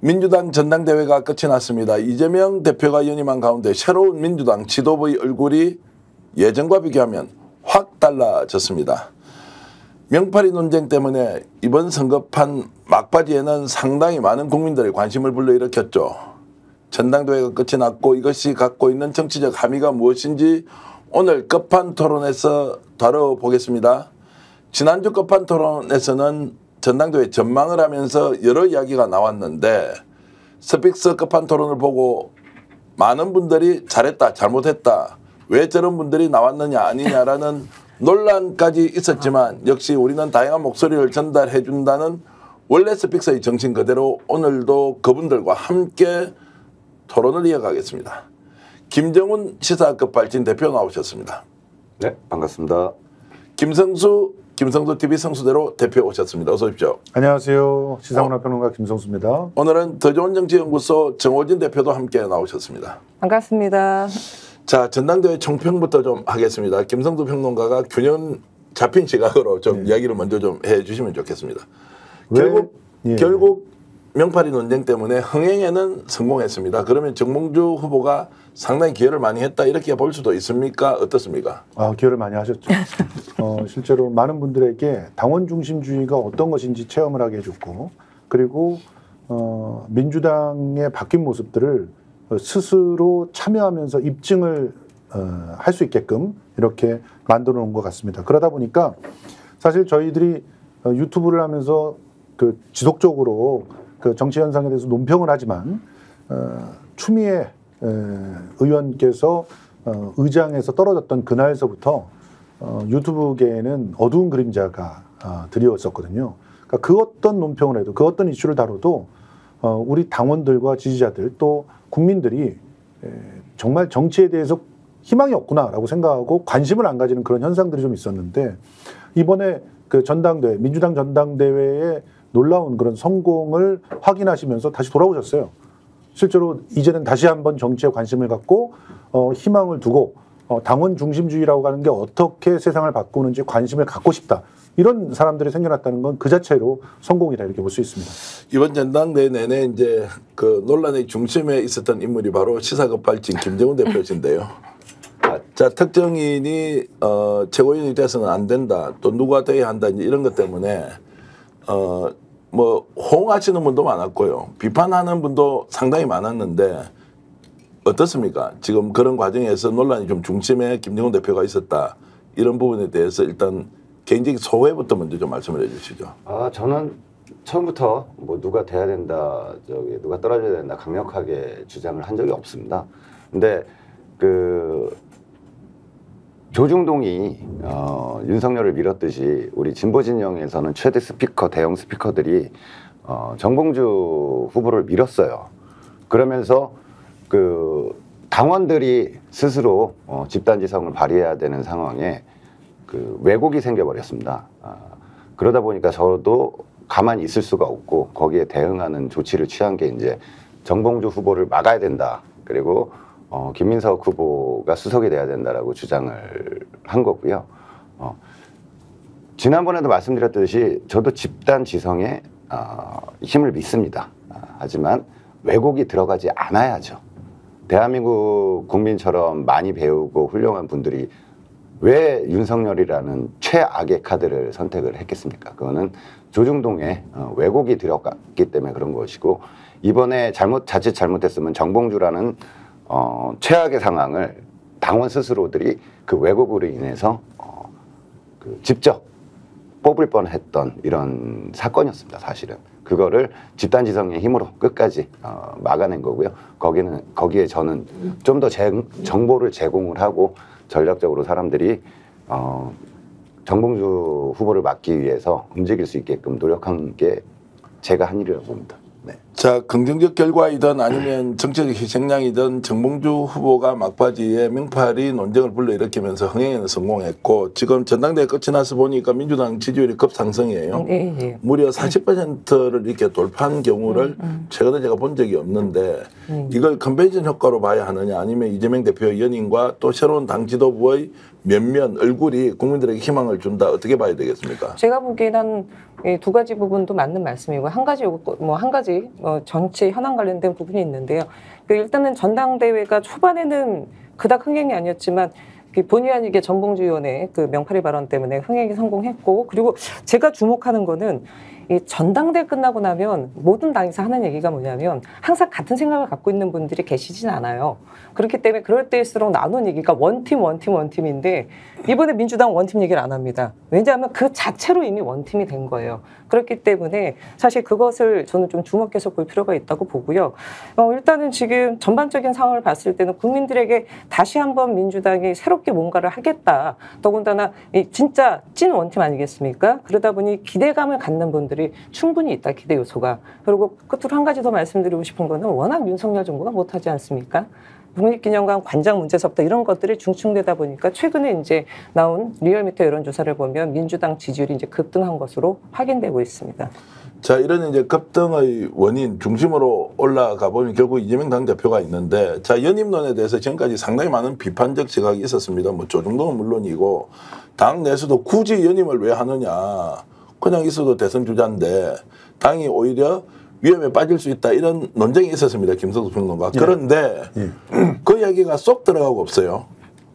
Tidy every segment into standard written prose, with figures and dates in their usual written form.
민주당 전당대회가 끝이 났습니다. 이재명 대표가 연임한 가운데 새로운 민주당 지도부의 얼굴이 예전과 비교하면 확 달라졌습니다. 명팔이 논쟁 때문에 이번 선거판 막바지에는 상당히 많은 국민들의 관심을 불러일으켰죠. 전당대회가 끝이 났고 이것이 갖고 있는 정치적 함의가 무엇인지 오늘 끝판 토론에서 다뤄보겠습니다. 지난주 끝판 토론에서는 전당대회 전망을 하면서 여러 이야기가 나왔는데 스픽스 끝판 토론을 보고 많은 분들이 잘했다, 잘못했다, 왜 저런 분들이 나왔느냐 아니냐라는 논란까지 있었지만 역시 우리는 다양한 목소리를 전달해 준다는 원래 스픽스의 정신 그대로 오늘도 그분들과 함께 토론을 이어가겠습니다. 김정훈 시사학급 발진 대표 나오셨습니다. 네, 반갑습니다. 김성수 TV 성수대로 대표 오셨습니다. 어서 오십시오. 안녕하세요. 시사문화평론가 김성수입니다. 오늘은 더 좋은 정치연구소 정호진 대표도 함께 나오셨습니다. 반갑습니다. 자, 전당대회 총평부터 좀 하겠습니다. 김성수 평론가가 균형 잡힌 시각으로 좀 이야기를 먼저 좀 해주시면 좋겠습니다. 결국 명팔이 논쟁 때문에 흥행에는 성공했습니다. 그러면 정몽주 후보가 상당히 기여를 많이 했다 이렇게 볼 수도 있습니까? 어떻습니까? 기여를 많이 하셨죠. 실제로 많은 분들에게 당원 중심주의가 어떤 것인지 체험을 하게 해줬고, 그리고 민주당의 바뀐 모습들을 스스로 참여하면서 입증을 할 수 있게끔 이렇게 만들어 놓은 것 같습니다. 그러다 보니까 사실 저희들이 유튜브를 하면서 그 지속적으로 그 정치 현상에 대해서 논평을 하지만 추미애 의원께서 의장에서 떨어졌던 그날서부터 유튜브계에는 어두운 그림자가 드리웠었거든요. 그러니까 그 어떤 논평을 해도, 그 어떤 이슈를 다뤄도 우리 당원들과 지지자들 또 국민들이 정말 정치에 대해서 희망이 없구나라고 생각하고 관심을 안 가지는 그런 현상들이 좀 있었는데, 이번에 그 전당대회, 민주당 전당대회에 놀라운 그런 성공을 확인하시면서 다시 돌아오셨어요. 실제로 이제는 다시 한번 정치에 관심을 갖고 희망을 두고 당원 중심주의라고 하는 게 어떻게 세상을 바꾸는지 관심을 갖고 싶다, 이런 사람들이 생겨났다는 건 그 자체로 성공이다 이렇게 볼 수 있습니다. 이번 전당대회 내내 이제 그 논란의 중심에 있었던 인물이 바로 시사급발진 김정훈 대표신데요. 자, 특정인이 최고위원이 돼서는 안 된다, 또 누가 돼야 한다, 이제 이런 것 때문에 뭐 호응하시는 분도 많았고요, 비판하는 분도 상당히 많았는데 어떻습니까? 지금 그런 과정에서 논란이 좀 중심에 김정훈 대표가 있었다, 이런 부분에 대해서 일단 개인적인 소회부터 먼저 좀 말씀을 해주시죠. 저는 처음부터 뭐 누가 돼야 된다, 누가 떨어져야 된다 강력하게 주장을 한 적이 없습니다. 근데 그 조중동이 윤석열을 밀었듯이 우리 진보 진영에서는 최대 스피커, 대형 스피커들이 정봉주 후보를 밀었어요. 그러면서 그 당원들이 스스로 집단지성을 발휘해야 되는 상황에 그 왜곡이 생겨버렸습니다. 그러다 보니까 저도 가만히 있을 수가 없고 거기에 대응하는 조치를 취한 게 이제 정봉주 후보를 막아야 된다, 그리고 김민석 후보가 수석이 돼야 된다라고 주장을 한 거고요. 지난번에도 말씀드렸듯이 저도 집단 지성에 힘을 믿습니다. 하지만 왜곡이 들어가지 않아야죠. 대한민국 국민처럼 많이 배우고 훌륭한 분들이 왜 윤석열이라는 최악의 카드를 선택을 했겠습니까? 그거는 조중동에 왜곡이 들어갔기 때문에 그런 것이고, 이번에 자칫 잘못했으면 정봉주라는 최악의 상황을 당원 스스로들이 그 왜곡으로 인해서 그 직접 뽑을 뻔했던 이런 사건이었습니다. 사실은 그거를 집단지성의 힘으로 끝까지 막아낸 거고요. 거기에 저는 좀 더 정보를 제공을 하고 전략적으로 사람들이 정봉주 후보를 막기 위해서 움직일 수 있게끔 노력한 게 제가 한 일이라고 봅니다. 네. 자, 긍정적 결과이든 아니면 정치적 희생양이든 정봉주 후보가 막바지에 명팔이 논쟁을 불러일으키면서 흥행에는 성공했고, 지금 전당대회 끝이 나서 보니까 민주당 지지율이 급상승이에요. 무려 40%를 이렇게 돌파한 경우를 최근에 제가 본 적이 없는데 이걸 컨벤션 효과로 봐야 하느냐, 아니면 이재명 대표의 연임과 또 새로운 당 지도부의 면면 얼굴이 국민들에게 희망을 준다, 어떻게 봐야 되겠습니까? 제가 보기에는 두 가지 부분도 맞는 말씀이고, 한 가지 정치 현안 관련된 부분이 있는데요. 일단은 전당대회가 초반에는 그닥 흥행이 아니었지만 본의 아니게 전봉주 의원의 그 명파리 발언 때문에 흥행이 성공했고, 그리고 제가 주목하는 거는 이 전당대회 끝나고 나면 모든 당에서 하는 얘기가 뭐냐면 항상 같은 생각을 갖고 있는 분들이 계시진 않아요. 그렇기 때문에 그럴 때일수록 나눈 얘기가 원팀인데 이번에 민주당 원팀 얘기를 안 합니다. 왜냐하면 그 자체로 이미 원팀이 된 거예요. 그렇기 때문에 사실 그것을 저는 좀 주목해서 볼 필요가 있다고 보고요. 일단은 지금 전반적인 상황을 봤을 때는 국민들에게 다시 한번 민주당이 새롭게 뭔가를 하겠다. 더군다나 진짜 찐 원팀 아니겠습니까? 그러다 보니 기대감을 갖는 분들이 충분히 있다. 기대 요소가. 그리고 끝으로 한 가지 더 말씀드리고 싶은 거는 워낙 윤석열 정부가 못하지 않습니까? 국립기념관 관장 문제서부터 이런 것들이 중충되다 보니까 최근에 이제 나온 리얼미터 여론조사를 보면 민주당 지지율이 이제 급등한 것으로 확인되고 있습니다. 자, 이런 이제 급등의 원인 중심으로 올라가 보면 결국 이재명 당대표가 있는데, 자, 연임론에 대해서 지금까지 상당히 많은 비판적 지각이 있었습니다. 뭐 조중동은 물론이고 당 내에서도 굳이 연임을 왜 하느냐, 그냥 있어도 대선 주자인데 당이 오히려 위험에 빠질 수 있다, 이런 논쟁이 있었습니다. 김석수 평론가. 그런데 그 이야기가 쏙 들어가고 없어요.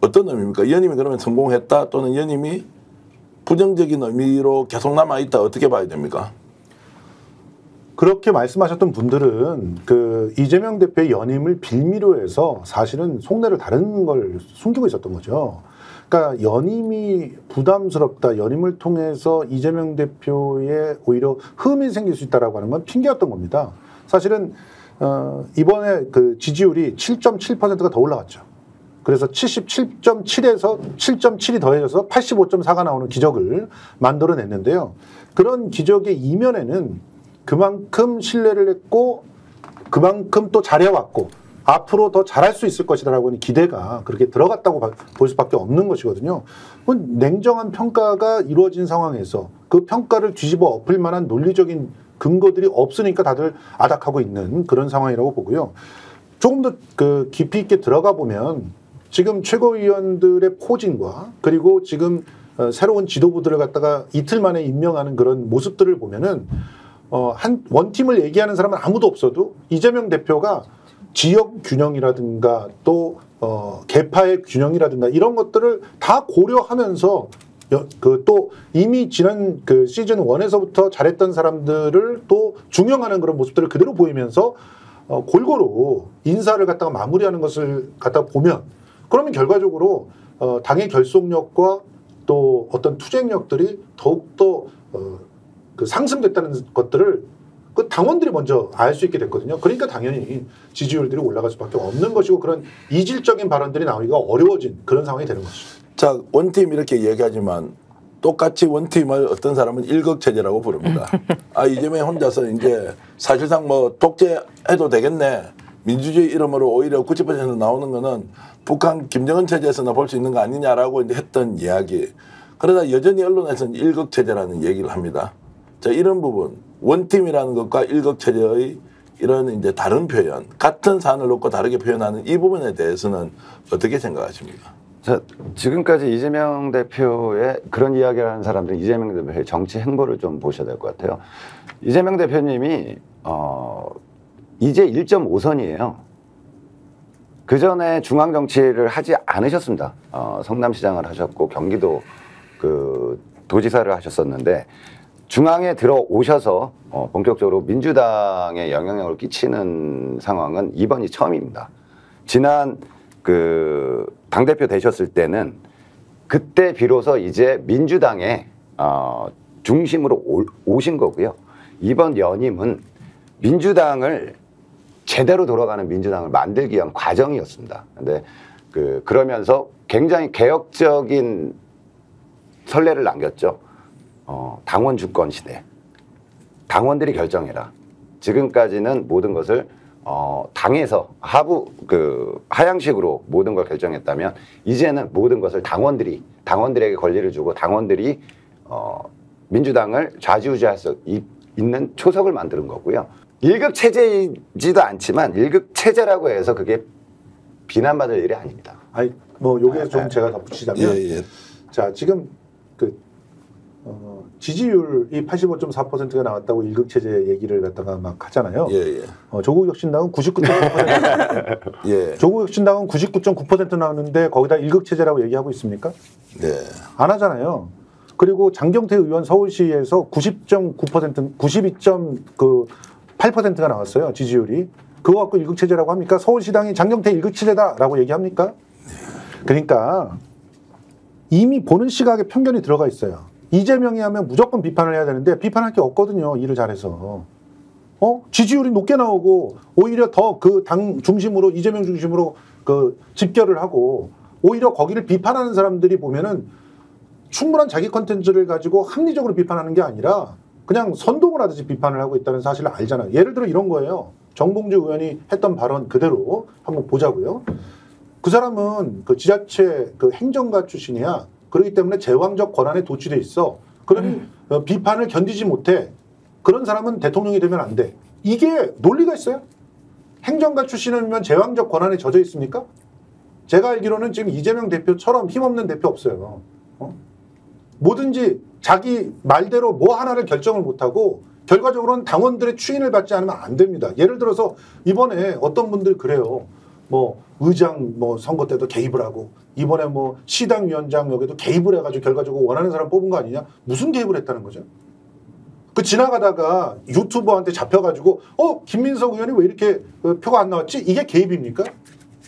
어떤 의미입니까? 연임이 그러면 성공했다, 또는 연임이 부정적인 의미로 계속 남아있다, 어떻게 봐야 됩니까? 그렇게 말씀하셨던 분들은 그 이재명 대표의 연임을 빌미로 해서 사실은 속내를 다른 걸 숨기고 있었던 거죠. 그러니까 연임이 부담스럽다, 연임을 통해서 이재명 대표의 오히려 흠이 생길 수 있다라고 하는 건 핑계였던 겁니다. 사실은 이번에 그 지지율이 7.7%가 더 올라갔죠. 그래서 77.7에서 7.7이 더해져서 85.4가 나오는 기적을 만들어냈는데요. 그런 기적의 이면에는 그만큼 신뢰를 했고 그만큼 또 잘해왔고 앞으로 더 잘할 수 있을 것이라고 하는 기대가 그렇게 들어갔다고 볼 수밖에 없는 것이거든요. 냉정한 평가가 이루어진 상황에서 그 평가를 뒤집어 엎을 만한 논리적인 근거들이 없으니까 다들 아닥하고 있는 그런 상황이라고 보고요. 조금 더 그 깊이 있게 들어가 보면 지금 최고위원들의 포진과 그리고 지금 새로운 지도부들을 갖다가 이틀 만에 임명하는 그런 모습들을 보면은 한 원팀을 얘기하는 사람은 아무도 없어도 이재명 대표가 지역 균형이라든가 또 계파의 균형이라든가 이런 것들을 다 고려하면서 또 이미 지난 그 시즌 1에서부터 잘했던 사람들을 또 중용하는 그런 모습들을 그대로 보이면서 골고루 인사를 갖다가 마무리하는 것을 갖다가 보면, 그러면 결과적으로 당의 결속력과 또 어떤 투쟁력들이 더욱더 그 상승됐다는 것들을 그 당원들이 먼저 알 수 있게 됐거든요. 그러니까 당연히 지지율들이 올라갈 수밖에 없는 것이고 그런 이질적인 발언들이 나오기가 어려워진 그런 상황이 되는 것이죠. 자, 원팀 이렇게 얘기하지만 똑같이 원팀을 어떤 사람은 일극체제라고 부릅니다. 아, 이재명 혼자서 이제 사실상 뭐 독재해도 되겠네, 민주주의 이름으로 오히려 90% 나오는 거는 북한 김정은 체제에서나 볼 수 있는 거 아니냐라고 이제 했던 이야기. 그러다 여전히 언론에서는 일극체제라는 얘기를 합니다. 자, 이런 부분, 원팀이라는 것과 일극체제의 이런 이제 다른 표현, 같은 사안을 놓고 다르게 표현하는 이 부분에 대해서는 어떻게 생각하십니까? 자, 지금까지 이재명 대표의 그런 이야기를 하는 사람들은 이재명 대표의 정치 행보를 좀 보셔야 될 것 같아요. 이재명 대표님이 이제 1.5선이에요. 그 전에 중앙 정치를 하지 않으셨습니다. 성남시장을 하셨고 경기도 그 도지사를 하셨었는데, 중앙에 들어오셔서 본격적으로 민주당에 영향력을 끼치는 상황은 이번이 처음입니다. 지난 그 당대표 되셨을 때는 그때 비로소 이제 민주당의 중심으로 오신 거고요. 이번 연임은 민주당을 제대로 돌아가는 민주당을 만들기 위한 과정이었습니다. 근데 그러면서 굉장히 개혁적인 선례를 남겼죠. 당원 주권 시대. 당원들이 결정해라. 지금까지는 모든 것을 당에서 하향식으로 모든 걸 결정했다면, 이제는 모든 것을 당원들에게 권리를 주고 당원들이 민주당을 좌지우지할 수 있는 초석을 만드는 거고요. 일극체제이지도 않지만 일극체제라고 해서 그게 비난받을 일이 아닙니다. 아니 뭐 요게 좀 제가 덧붙이자면, 자 지금 그 지지율이 85.4%가 나왔다고 일극체제 얘기를 갖다가 막 하잖아요. 예. 조국혁신당은 99.9%. 예. 조국혁신당은 99.9% 나왔는데 거기다 일극체제라고 얘기하고 있습니까? 네. 안 하잖아요. 그리고 장경태 의원 서울시에서 90.9%, 92.8%가 나왔어요. 지지율이. 그거 갖고 일극체제라고 합니까? 서울시당이 장경태 일극체제다라고 얘기합니까? 그러니까 이미 보는 시각에 편견이 들어가 있어요. 이재명이 하면 무조건 비판을 해야 되는데 비판할 게 없거든요. 일을 잘해서. 지지율이 높게 나오고 오히려 더 그 당 중심으로 이재명 중심으로 그 집결을 하고 오히려 거기를 비판하는 사람들이 보면은 충분한 자기 컨텐츠를 가지고 합리적으로 비판하는 게 아니라 그냥 선동을 하듯이 비판을 하고 있다는 사실을 알잖아요. 예를 들어 이런 거예요. 정봉주 의원이 했던 발언 그대로 한번 보자고요. 그 사람은 그 지자체 그 행정가 출신이야. 그렇기 때문에 제왕적 권한에 도취돼 있어. 그러니 비판을 견디지 못해. 그런 사람은 대통령이 되면 안 돼. 이게 논리가 있어요? 행정가 출신이면 제왕적 권한에 젖어 있습니까? 제가 알기로는 지금 이재명 대표처럼 힘없는 대표 없어요. 뭐든지 자기 말대로 뭐 하나를 결정을 못하고 결과적으로는 당원들의 추인을 받지 않으면 안 됩니다. 예를 들어서 이번에 어떤 분들 그래요. 뭐 의장 뭐 선거 때도 개입을 하고 이번에 뭐 시당 위원장 여기도 개입을 해가지고 결과적으로 원하는 사람 뽑은 거 아니냐? 무슨 개입을 했다는 거죠? 그 지나가다가 유튜버한테 잡혀가지고 김민석 의원이 왜 이렇게 표가 안 나왔지? 이게 개입입니까?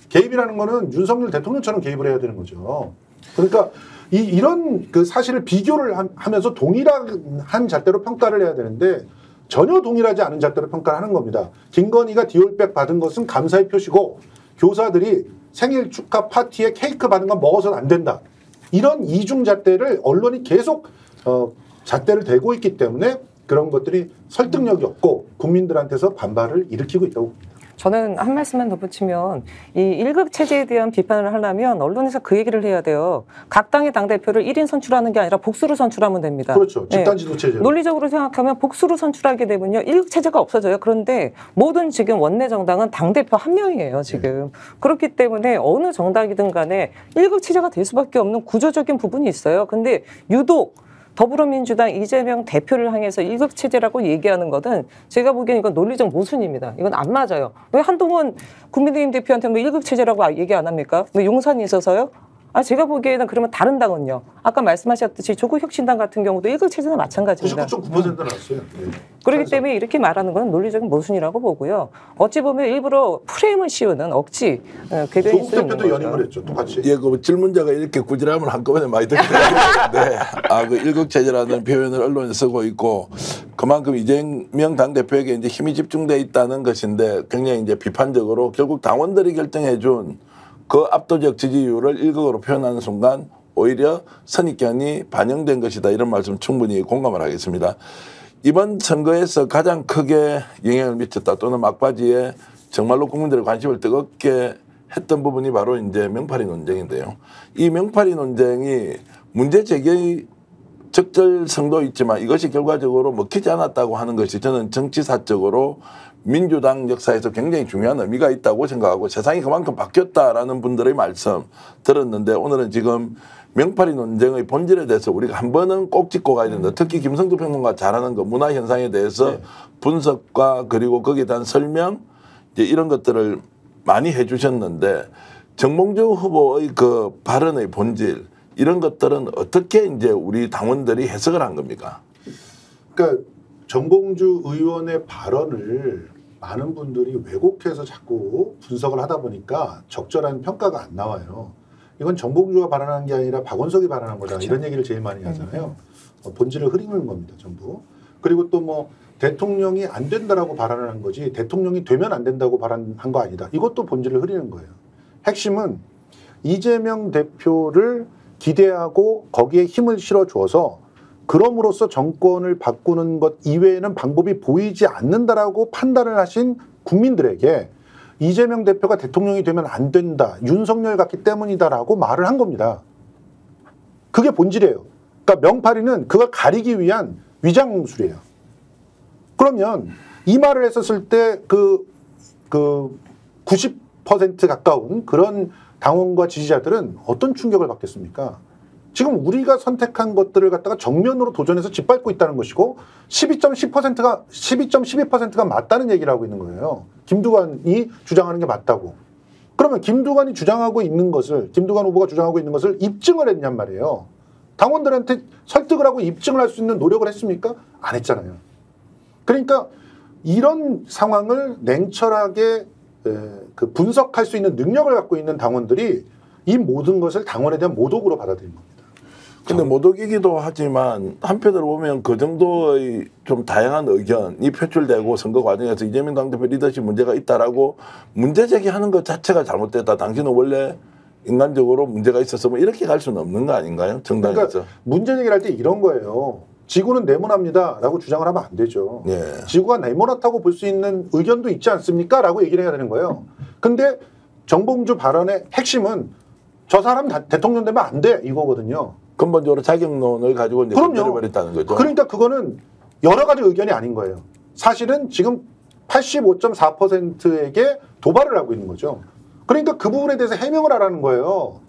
개입이라는 거는 윤석열 대통령처럼 개입을 해야 되는 거죠. 그러니까 이런 그 사실을 비교를 하면서 동일한 잣대로 평가를 해야 되는데 전혀 동일하지 않은 잣대로 평가를 하는 겁니다. 김건희가 디올백 받은 것은 감사의 표시고 교사들이 생일 축하 파티에 케이크 받은 건 먹어서는 안 된다. 이런 이중 잣대를 언론이 계속 잣대를 대고 있기 때문에 그런 것들이 설득력이 없고 국민들한테서 반발을 일으키고 있다고 봅니다. 저는 한 말씀만 덧붙이면 이 일극 체제에 대한 비판을 하려면 언론에서 그 얘기를 해야 돼요. 각 당의 당대표를 1인 선출하는 게 아니라 복수로 선출하면 됩니다. 그렇죠. 집단지도 체제. 논리적으로 생각하면 복수로 선출하게 되면요. 일극 체제가 없어져요. 그런데 모든 지금 원내 정당은 당대표 한 명이에요. 지금. 그렇기 때문에 어느 정당이든 간에 일극 체제가 될 수밖에 없는 구조적인 부분이 있어요. 근데 유독 더불어민주당 이재명 대표를 향해서 일극체제라고 얘기하는 것은 제가 보기엔 이건 논리적 모순입니다. 이건 안 맞아요. 왜 한동훈 국민의힘 대표한테 뭐 일극체제라고 얘기 안 합니까? 뭐 용산이 있어서요? 제가 보기에는 그러면 다른 당은요. 아까 말씀하셨듯이 조국혁신당 같은 경우도 일극체제나 마찬가지입니다. 99.9% 나왔어요. 네. 그렇기 때문에 이렇게 말하는 건 논리적인 모순이라고 보고요. 어찌 보면 일부러 프레임을 씌우는 억지 궤변이 조국 대표도 연임을 했죠. 똑같이. 예, 그 질문자가 이렇게 구질함을 한꺼번에 많이 듣게 되는데 그 일극체제라는 표현을 언론에 쓰고 있고 그만큼 이재명 당대표에게 이제 힘이 집중돼 있다는 것인데 굉장히 이제 비판적으로 결국 당원들이 결정해준 그 압도적 지지율을 일극으로 표현하는 순간 오히려 선입견이 반영된 것이다. 이런 말씀 충분히 공감을 하겠습니다. 이번 선거에서 가장 크게 영향을 미쳤다 또는 막바지에 정말로 국민들의 관심을 뜨겁게 했던 부분이 바로 이제 명파리 논쟁인데요. 이 명파리 논쟁이 문제 제기의 적절성도 있지만 이것이 결과적으로 먹히지 않았다고 하는 것이 저는 정치사적으로 민주당 역사에서 굉장히 중요한 의미가 있다고 생각하고 세상이 그만큼 바뀌었다라는 분들의 말씀 들었는데 오늘은 지금 명파리 논쟁의 본질에 대해서 우리가 한 번은 꼭 짚고 가야 된다. 특히 김성두 평론가 잘하는 거 문화 현상에 대해서 분석과 그리고 거기에 대한 설명 이제 이런 것들을 많이 해주셨는데 정봉주 후보의 그 발언의 본질 이런 것들은 어떻게 이제 우리 당원들이 해석을 한 겁니까? 그러니까 정봉주 의원의 발언을 많은 분들이 왜곡해서 자꾸 분석을 하다 보니까 적절한 평가가 안 나와요. 이건 정봉주가 발언한 게 아니라 박원석이 발언한 거다. 그렇죠. 이런 얘기를 제일 많이 하잖아요. 본질을 흐리는 겁니다. 전부. 그리고 또 뭐 대통령이 안 된다라고 발언을 한 거지 대통령이 되면 안 된다고 발언한 거 아니다. 이것도 본질을 흐리는 거예요. 핵심은 이재명 대표를 기대하고 거기에 힘을 실어줘서 그럼으로써 정권을 바꾸는 것 이외에는 방법이 보이지 않는다라고 판단을 하신 국민들에게 이재명 대표가 대통령이 되면 안 된다. 윤석열 같기 때문이다라고 말을 한 겁니다. 그게 본질이에요. 그러니까 명파리는 그걸 가리기 위한 위장술이에요. 그러면 이 말을 했었을 때 그 90% 가까운 그런 당원과 지지자들은 어떤 충격을 받겠습니까? 지금 우리가 선택한 것들을 갖다가 정면으로 도전해서 짓밟고 있다는 것이고 12.12%가 맞다는 얘기를 하고 있는 거예요. 김두관이 주장하는 게 맞다고. 그러면 김두관 후보가 주장하고 있는 것을 입증을 했냔 말이에요. 당원들한테 설득을 하고 입증을 할 수 있는 노력을 했습니까? 안 했잖아요. 그러니까 이런 상황을 냉철하게 그 분석할 수 있는 능력을 갖고 있는 당원들이 이 모든 것을 당원에 대한 모독으로 받아들인 겁니다. 근데 모독이기도 하지만 한편으로 보면 그 정도의 좀 다양한 의견이 표출되고 선거 과정에서 이재명 당대표 리더십 문제가 있다라고 문제 제기하는 것 자체가 잘못됐다. 당신은 원래 인간적으로 문제가 있어서 뭐 이렇게 갈 수는 없는 거 아닌가요? 정당에서. 그러니까 문제 제기를 할 때 이런 거예요. 지구는 네모납니다 라고 주장을 하면 안 되죠. 예. 지구가 네모나다고 볼 수 있는 의견도 있지 않습니까? 라고 얘기를 해야 되는 거예요. 근데 정봉주 발언의 핵심은 저 사람 대통령 되면 안 돼 이거거든요. 근본적으로 자격론을 가지고 이제 문제를 벌였다는 거죠. 그러니까 그거는 여러 가지 의견이 아닌 거예요. 사실은 지금 85.4%에게 도발을 하고 있는 거죠. 그러니까 그 부분에 대해서 해명을 하라는 거예요.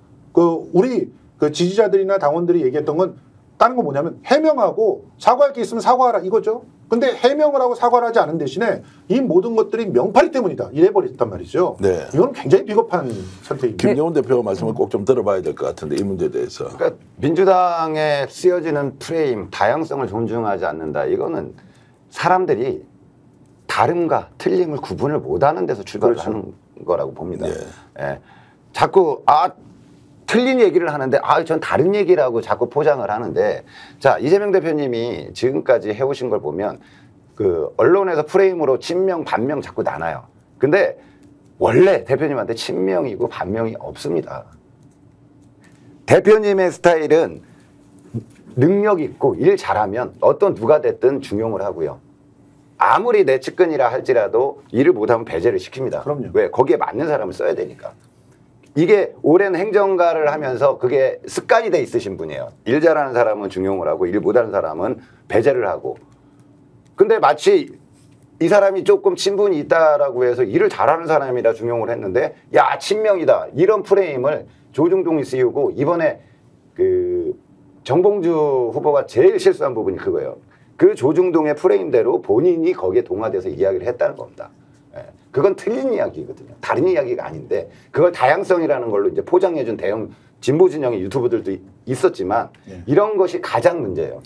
우리 지지자들이나 당원들이 얘기했던 건 다른 건 뭐냐면 해명하고 사과할 게 있으면 사과하라 이거죠. 근데 해명을 하고 사과를 하지 않은 대신에 이 모든 것들이 명팔이 때문이다 이래버렸단 말이죠. 네. 이건 굉장히 비겁한 선택입니다. 김정은 대표가 말씀을 꼭 좀 들어봐야 될 것 같은데 이 문제에 대해서. 그러니까 민주당에 쓰여지는 프레임, 다양성을 존중하지 않는다. 이거는 사람들이 다름과 틀림을 구분을 못하는 데서 출발을 그렇죠. 하는 거라고 봅니다. 예. 예. 자꾸 틀린 얘기를 하는데 전 다른 얘기라고 자꾸 포장을 하는데 자 이재명 대표님이 지금까지 해오신 걸 보면 그 언론에서 프레임으로 친명 반명 자꾸 나눠요. 근데 원래 대표님한테 친명이고 반명이 없습니다. 대표님의 스타일은 능력 있고 일 잘하면 어떤 누가 됐든 중용을 하고요. 아무리 내 측근이라 할지라도 일을 못하면 배제를 시킵니다. 그럼요. 왜? 거기에 맞는 사람을 써야 되니까. 이게 오랜 행정가를 하면서 그게 습관이 돼 있으신 분이에요. 일 잘하는 사람은 중용을 하고 일 못하는 사람은 배제를 하고. 근데 마치 이 사람이 조금 친분이 있다라고 해서 일을 잘하는 사람이라 중용을 했는데 야 친명이다 이런 프레임을 조중동이 씌우고 이번에 그 정봉주 후보가 제일 실수한 부분이 그거예요. 그 조중동의 프레임대로 본인이 거기에 동화돼서 이야기를 했다는 겁니다. 예. 그건 틀린 이야기거든요. 다른 이야기가 아닌데 그걸 다양성이라는 걸로 이제 포장해준 대형 진보 진영의 유튜브들도 있었지만 이런 것이 가장 문제예요.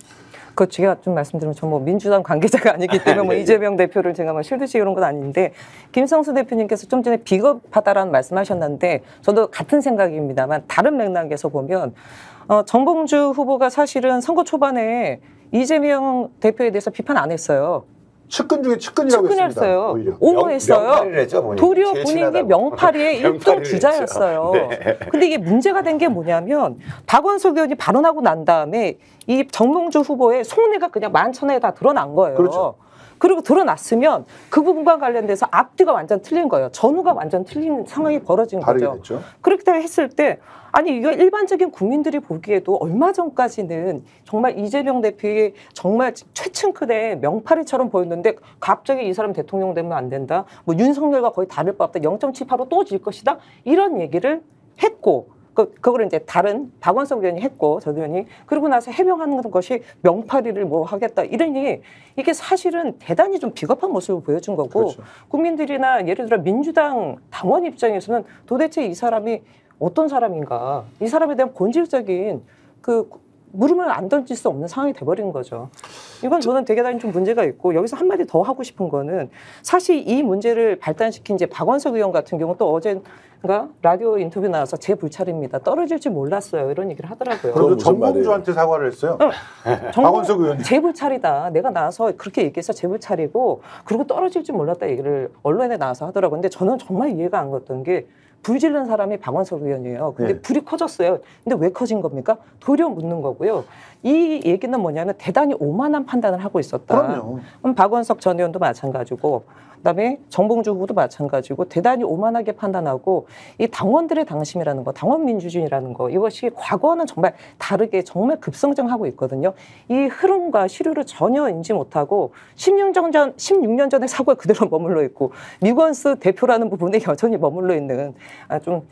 그 제가 좀 말씀드리면 저 뭐 민주당 관계자가 아니기 때문에 뭐 이재명 대표를 제가 뭐 실드시 이런 건 아닌데 김성수 대표님께서 좀 전에 비겁하다라는 말씀하셨는데 저도 같은 생각입니다만 다른 맥락에서 보면 정봉주 후보가 사실은 선거 초반에 이재명 대표에 대해서 비판 안 했어요. 측근 중에 측근이라고 했습니다. 오히려. 옹호했어요. 명팔이를 했죠, 본인이. 도리어 제일 본인이 친하다고. 명팔이의 일등 명팔이를 주자였어요. 했죠. 네. 근데 이게 문제가 된 게 뭐냐면 박원석 의원이 발언하고 난 다음에 이 정봉주 후보의 속내가 그냥 만천하에 다 드러난 거예요. 그렇죠. 그리고 드러났으면 그 부분과 관련돼서 앞뒤가 완전 틀린 거예요. 전후가 완전 틀린 상황이 벌어진 거죠. 됐죠. 그렇게 했을 때 아니 이거 일반적인 국민들이 보기에도 얼마 전까지는 정말 이재명 대표의 정말 최측근의 명팔이처럼 보였는데 갑자기 이 사람 대통령 되면 안 된다. 뭐 윤석열과 거의 다를 바 없다. 0.78로 또 질 것이다. 이런 얘기를 했고 그거를 이제 다른 박원석 의원이 했고 저 의원이 그러고 나서 해명하는 것이 명팔이를 뭐 하겠다 이러니 이게 사실은 대단히 좀 비겁한 모습을 보여준 거고 그렇죠. 국민들이나 예를 들어 민주당 당원 입장에서는 도대체 이 사람이 어떤 사람인가 이 사람에 대한 본질적인 그 물음을 안 던질 수 없는 상황이 돼버린 거죠. 이건 저는 대단히 좀 문제가 있고 여기서 한마디 더 하고 싶은 거는 사실 이 문제를 발단시킨 이제 박원석 의원 같은 경우 또 어젠가 라디오 인터뷰 나와서 제 불찰입니다. 떨어질 줄 몰랐어요. 이런 얘기를 하더라고요. 그리고 무슨 정봉주한테 사과를 했어요. 박원석 의원이. 제 불찰이다. 내가 나와서 그렇게 얘기해서 제 불찰이고 그리고 떨어질 줄 몰랐다 얘기를 언론에 나와서 하더라고요. 근데 저는 정말 이해가 안 갔던 게 불 지른 사람이 박원석 의원이에요. 근데 네. 불이 커졌어요. 근데 왜 커진 겁니까? 도리어 묻는 거고요. 이 얘기는 뭐냐면 대단히 오만한 판단을 하고 있었다. 그럼요. 그럼 박원석 전 의원도 마찬가지고 그다음에 정봉주 후보도 마찬가지고 대단히 오만하게 판단하고 이 당원들의 당심이라는 거, 당원 민주주의라는 거 이것이 과거와는 정말 다르게 정말 급성장하고 있거든요. 이 흐름과 시류를 전혀 인지 못하고 16년 전의 사고에 그대로 머물러 있고 미건스 대표라는 부분에 여전히 머물러 있는 좀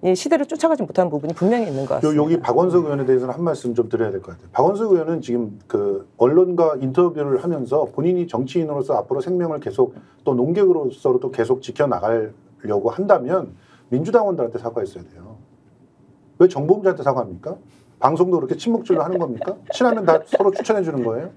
이 시대를 쫓아가지 못하는 부분이 분명히 있는 것 같습니다. 여기 박원석 의원에 대해서는 한 말씀 좀 드려야 될 것 같아요. 박원석 의원은 지금 그 언론과 인터뷰를 하면서 본인이 정치인으로서 앞으로 생명을 계속 또 농객으로서도 계속 지켜나가려고 한다면 민주당원들한테 사과했어야 돼요. 왜 정봉주한테 사과합니까? 방송도 그렇게 친목질로 하는 겁니까? 친하면 다 서로 추천해 주는 거예요?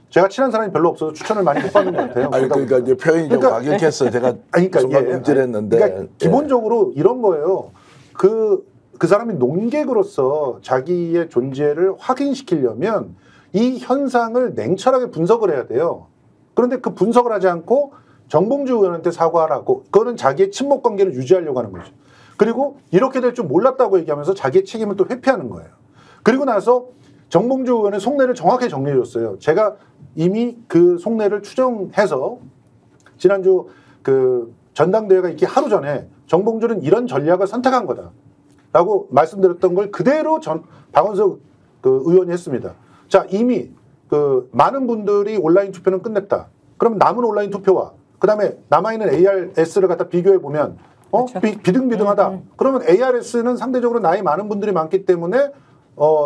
제가 친한 사람이 별로 없어서 추천을 많이 못 받는 것 같아요. 아니 그러니까 이제 표현이 좀 과격해서 제가 순간 움찔했는데 그러니까 기본적으로 이런 거예요. 그 사람이 농객으로서 자기의 존재를 확인시키려면 이 현상을 냉철하게 분석을 해야 돼요. 그런데 그 분석을 하지 않고 정봉주 의원한테 사과하라고 그거는 자기의 친목 관계를 유지하려고 하는 거죠. 그리고 이렇게 될 줄 몰랐다고 얘기하면서 자기의 책임을 또 회피하는 거예요. 그리고 나서 정봉주 의원의 속내를 정확히 정리해 줬어요. 제가 이미 그 속내를 추정해서 지난주 그 전당대회가 있기 하루 전에 정봉주는 이런 전략을 선택한 거다라고 말씀드렸던 걸 그대로 박원석 그 의원이 했습니다. 자, 이미 그 많은 분들이 온라인 투표는 끝냈다. 그럼 남은 온라인 투표와 그다음에 남아있는 ARS를 갖다 비교해 보면 그렇죠. 비등비등하다. 그러면 ARS는 상대적으로 나이 많은 분들이 많기 때문에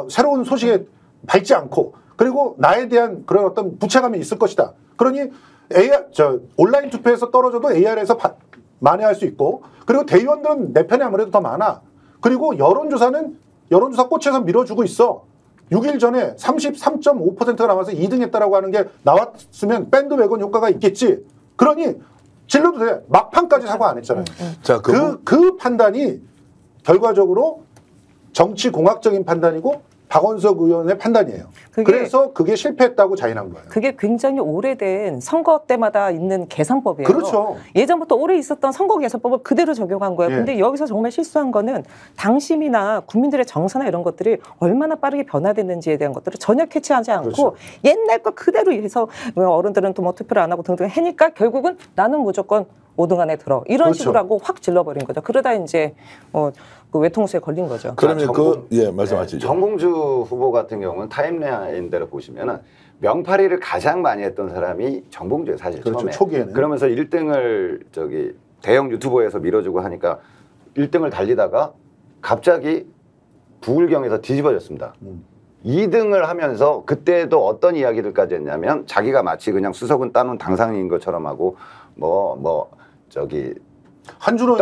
새로운 소식에 밟지 않고 그리고 나에 대한 그런 어떤 부채감이 있을 것이다. 그러니 온라인 투표에서 떨어져도 AR에서 만회할 수 있고 그리고 대의원들은 내 편이 아무래도 더 많아. 그리고 여론조사 꽃에서 밀어주고 있어. 6일 전에 33.5%가 남아서 2등 했다라고 하는 게 나왔으면 밴드웨건 효과가 있겠지. 그러니 질러도 돼. 막판까지 사과 안 했잖아요. 자, 그 판단이 결과적으로 정치공학적인 판단이고 박원석 의원의 판단이에요. 그래서 그게 실패했다고 자인한 거예요. 그게 굉장히 오래된 선거 때마다 있는 계산법이에요. 그렇죠. 예전부터 오래 있었던 선거 계산법을 그대로 적용한 거예요. 근데 여기서 정말 실수한 거는 당심이나 국민들의 정서나 이런 것들이 얼마나 빠르게 변화됐는지에 대한 것들을 전혀 캐치하지 않고 그렇죠. 옛날 거 그대로 해서 어른들은 또 뭐 투표를 안 하고 등등 하니까 결국은 나는 무조건 5등 안에 들어. 이런 그렇죠. 식으로 하고 확 질러버린 거죠. 그러다 이제 그 외통수에 걸린 거죠. 그러면 말씀하시죠. 정봉주 후보 같은 경우는 타임라인대로 보시면은 명파리를 가장 많이 했던 사람이 정봉주예요, 사실 그렇죠. 처음에. 초기에는. 그러면서 1등을 대형 유튜버에서 밀어주고 하니까 1등을 달리다가 갑자기 부울경에서 뒤집어졌습니다. 2등을 하면서 그때도 어떤 이야기들까지 했냐면 자기가 마치 그냥 수석은 따놓은 당상인 것처럼 하고 한준호